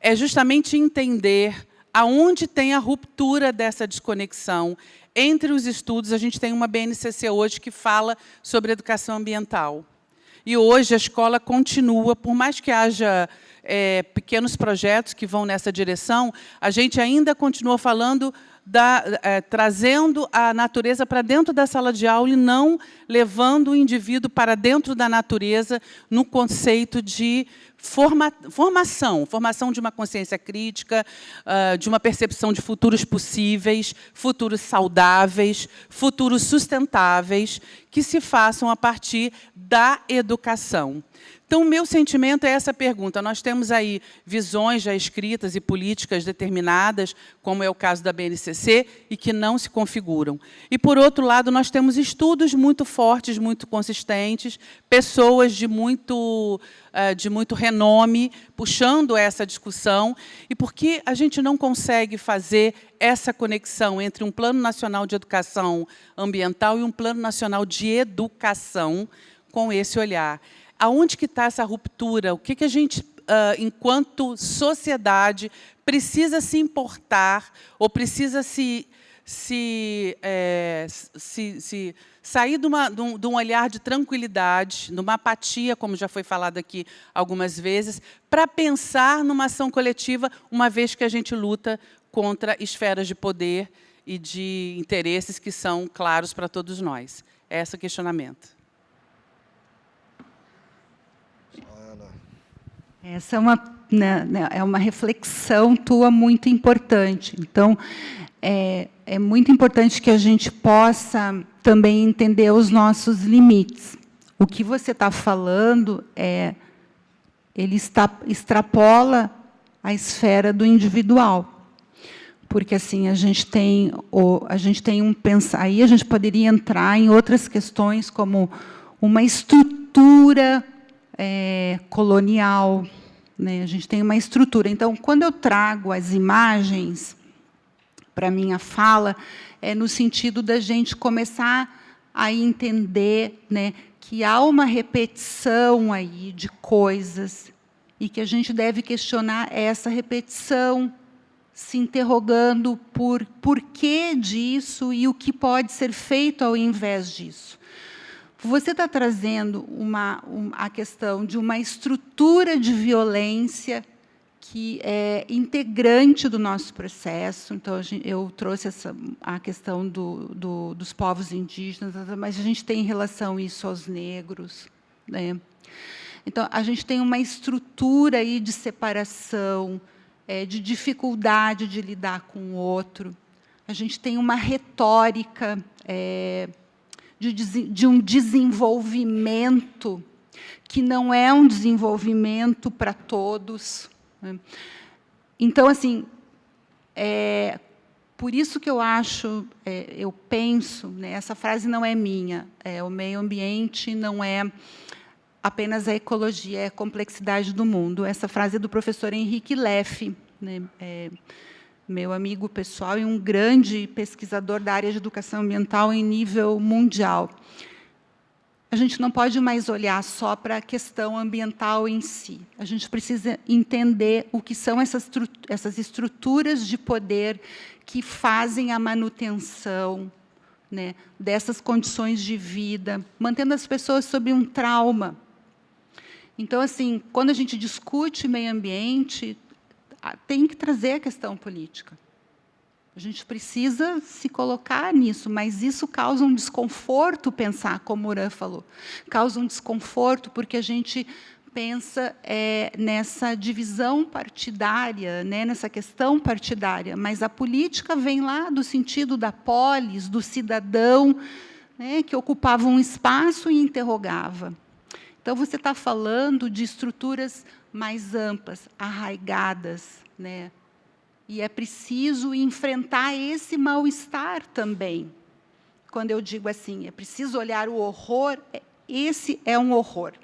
é justamente entender aonde tem a ruptura dessa desconexão entre os estudos. A gente tem uma BNCC hoje que fala sobre educação ambiental. E hoje a escola continua, por mais que haja pequenos projetos que vão nessa direção, a gente ainda continua falando, trazendo a natureza para dentro da sala de aula e não levando o indivíduo para dentro da natureza no conceito de formação de uma consciência crítica, de uma percepção de futuros possíveis, futuros saudáveis, futuros sustentáveis, que se façam a partir da educação. Então, o meu sentimento é essa pergunta. Nós temos aí visões já escritas e políticas determinadas, como é o caso da BNCC, e que não se configuram. E, por outro lado, nós temos estudos muito fortes, muito consistentes, pessoas de muito renome puxando essa discussão. E por que a gente não consegue fazer essa conexão entre um Plano Nacional de Educação Ambiental e um Plano Nacional de Educação com esse olhar? Aonde que está essa ruptura? O que a gente, enquanto sociedade, precisa se importar ou precisa se se sair de um olhar de tranquilidade, numa apatia, como já foi falado aqui algumas vezes, para pensar numa ação coletiva, uma vez que a gente luta contra esferas de poder e de interesses que são claros para todos nós. Esse é o questionamento. Essa é uma reflexão tua muito importante. Então, é muito importante que a gente possa também entender os nossos limites. O que você está falando ele extrapola a esfera do individual. Porque assim a gente tem aí a gente poderia entrar em outras questões como uma estrutura colonial, né? A gente tem uma estrutura. Então, quando eu trago as imagens para a minha fala, é no sentido da gente começar a entender, né, que há uma repetição aí de coisas e que a gente deve questionar essa repetição, se interrogando por que disso e o que pode ser feito ao invés disso. Você está trazendo a questão de uma estrutura de violência que é integrante do nosso processo. Então, eu trouxe a questão dos povos indígenas, mas a gente tem em relação isso aos negros, né? Então, a gente tem uma estrutura aí de separação, de dificuldade de lidar com o outro. A gente tem uma retórica de um desenvolvimento que não é um desenvolvimento para todos. Então, assim, por isso que eu acho, eu penso, né, essa frase não é minha, o meio ambiente não é apenas a ecologia, é a complexidade do mundo. Essa frase é do professor Henrique Leff, né, meu amigo pessoal e um grande pesquisador da área de educação ambiental em nível mundial. A gente não pode mais olhar só para a questão ambiental em si. A gente precisa entender o que são essas estruturas de poder que fazem a manutenção, né, dessas condições de vida, mantendo as pessoas sob um trauma. Então, assim, quando a gente discute meio ambiente, tem que trazer a questão política. A gente precisa se colocar nisso, mas isso causa um desconforto pensar, como o Uran falou. Causa um desconforto porque a gente pensa nessa divisão partidária, né, nessa questão partidária, mas a política vem lá do sentido da polis, do cidadão, né, que ocupava um espaço e interrogava. Então, você está falando de estruturas mais amplas, arraigadas, né? E é preciso enfrentar esse mal-estar também. Quando eu digo assim, é preciso olhar o horror, esse é um horror,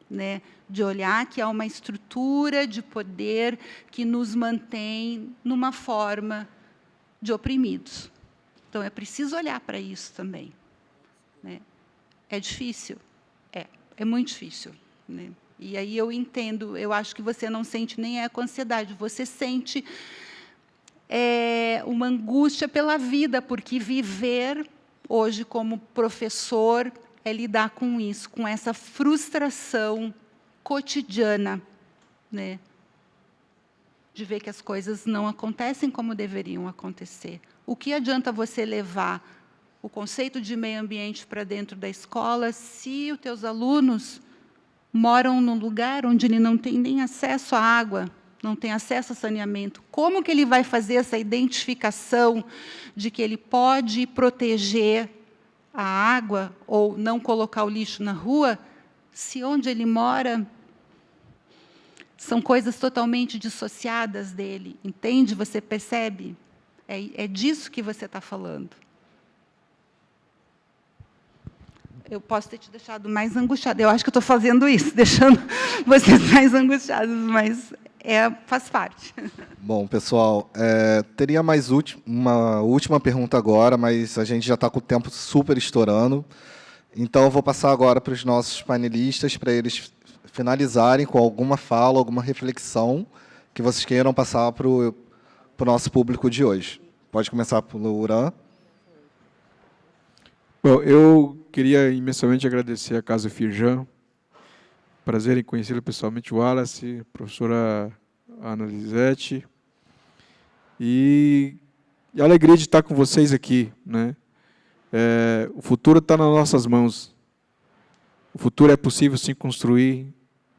né? De olhar que há uma estrutura de poder que nos mantém numa forma de oprimidos. Então, é preciso olhar para isso também, né? É difícil? É muito difícil, né? E aí eu entendo, eu acho que você não sente nem com ansiedade, você sente uma angústia pela vida, porque viver hoje como professor é lidar com isso, com essa frustração cotidiana, né, de ver que as coisas não acontecem como deveriam acontecer. O que adianta você levar o conceito de meio ambiente para dentro da escola se os teus alunos moram num lugar onde ele não tem nem acesso à água, não tem acesso a saneamento? Como que ele vai fazer essa identificação de que ele pode proteger a água ou não colocar o lixo na rua, se onde ele mora são coisas totalmente dissociadas dele? Entende? Você percebe? É disso que você está falando. Eu posso ter te deixado mais angustiada. Eu acho que eu estou fazendo isso, deixando vocês mais angustiados, mas faz parte. Bom, pessoal, teria mais uma última pergunta agora, mas a gente já está com o tempo super estourando. Então, eu vou passar agora para os nossos panelistas, para eles finalizarem com alguma fala, alguma reflexão que vocês queiram passar para o nosso público de hoje. Pode começar pelo Uran. Bom, eu queria imensamente agradecer à Casa Firjan. Prazer em conhecê-lo pessoalmente, o Wallace, a professora Ana Lisete. E a alegria de estar com vocês aqui, né? O futuro está nas nossas mãos. O futuro é possível, sim, construir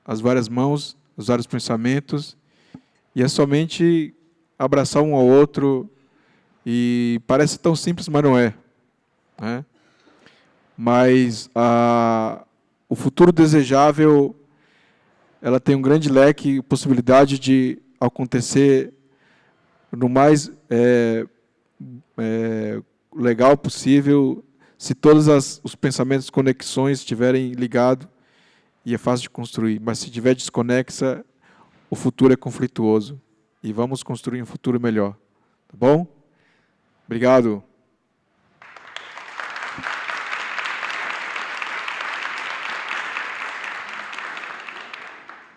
as várias mãos, os vários pensamentos, e é somente abraçar um ao outro, e parece tão simples, mas não é, né? Mas o futuro desejável, ela tem um grande leque, possibilidade de acontecer no mais legal possível, se todos os pensamentos, conexões estiverem ligados, e é fácil de construir. Mas se estiver desconexa, o futuro é conflituoso. E vamos construir um futuro melhor. Tá bom? Obrigado.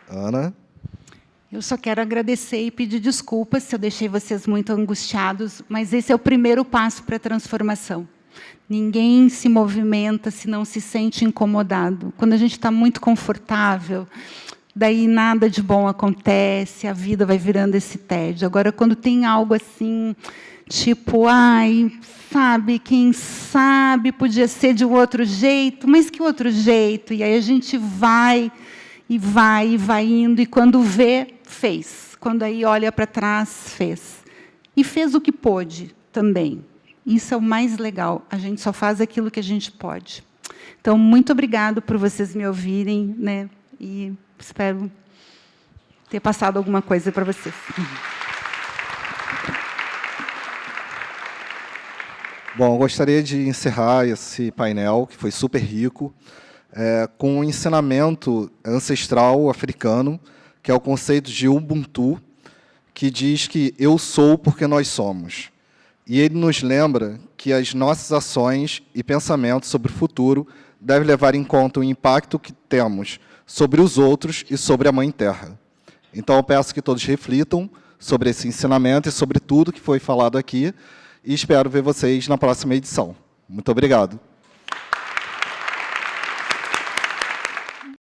Ana. Eu só quero agradecer e pedir desculpas se eu deixei vocês muito angustiados, mas esse é o primeiro passo para a transformação. Ninguém se movimenta se não se sente incomodado. Quando a gente está muito confortável, daí nada de bom acontece, a vida vai virando esse tédio. Agora, quando tem algo assim, tipo, ai, sabe, quem sabe podia ser de um outro jeito, mas que outro jeito? E aí a gente vai indo, e quando vê, fez. Quando aí olha para trás, fez. E fez o que pôde também. Isso é o mais legal. A gente só faz aquilo que a gente pode. Então, muito obrigado por vocês me ouvirem, né? E espero ter passado alguma coisa para vocês. Bom, eu gostaria de encerrar esse painel, que foi super rico, com um ensinamento ancestral africano, que é o conceito de Ubuntu, que diz que eu sou porque nós somos. E ele nos lembra que as nossas ações e pensamentos sobre o futuro devem levar em conta o impacto que temos sobre os outros e sobre a Mãe Terra. Então, eu peço que todos reflitam sobre esse ensinamento e sobre tudo que foi falado aqui, e espero ver vocês na próxima edição. Muito obrigado.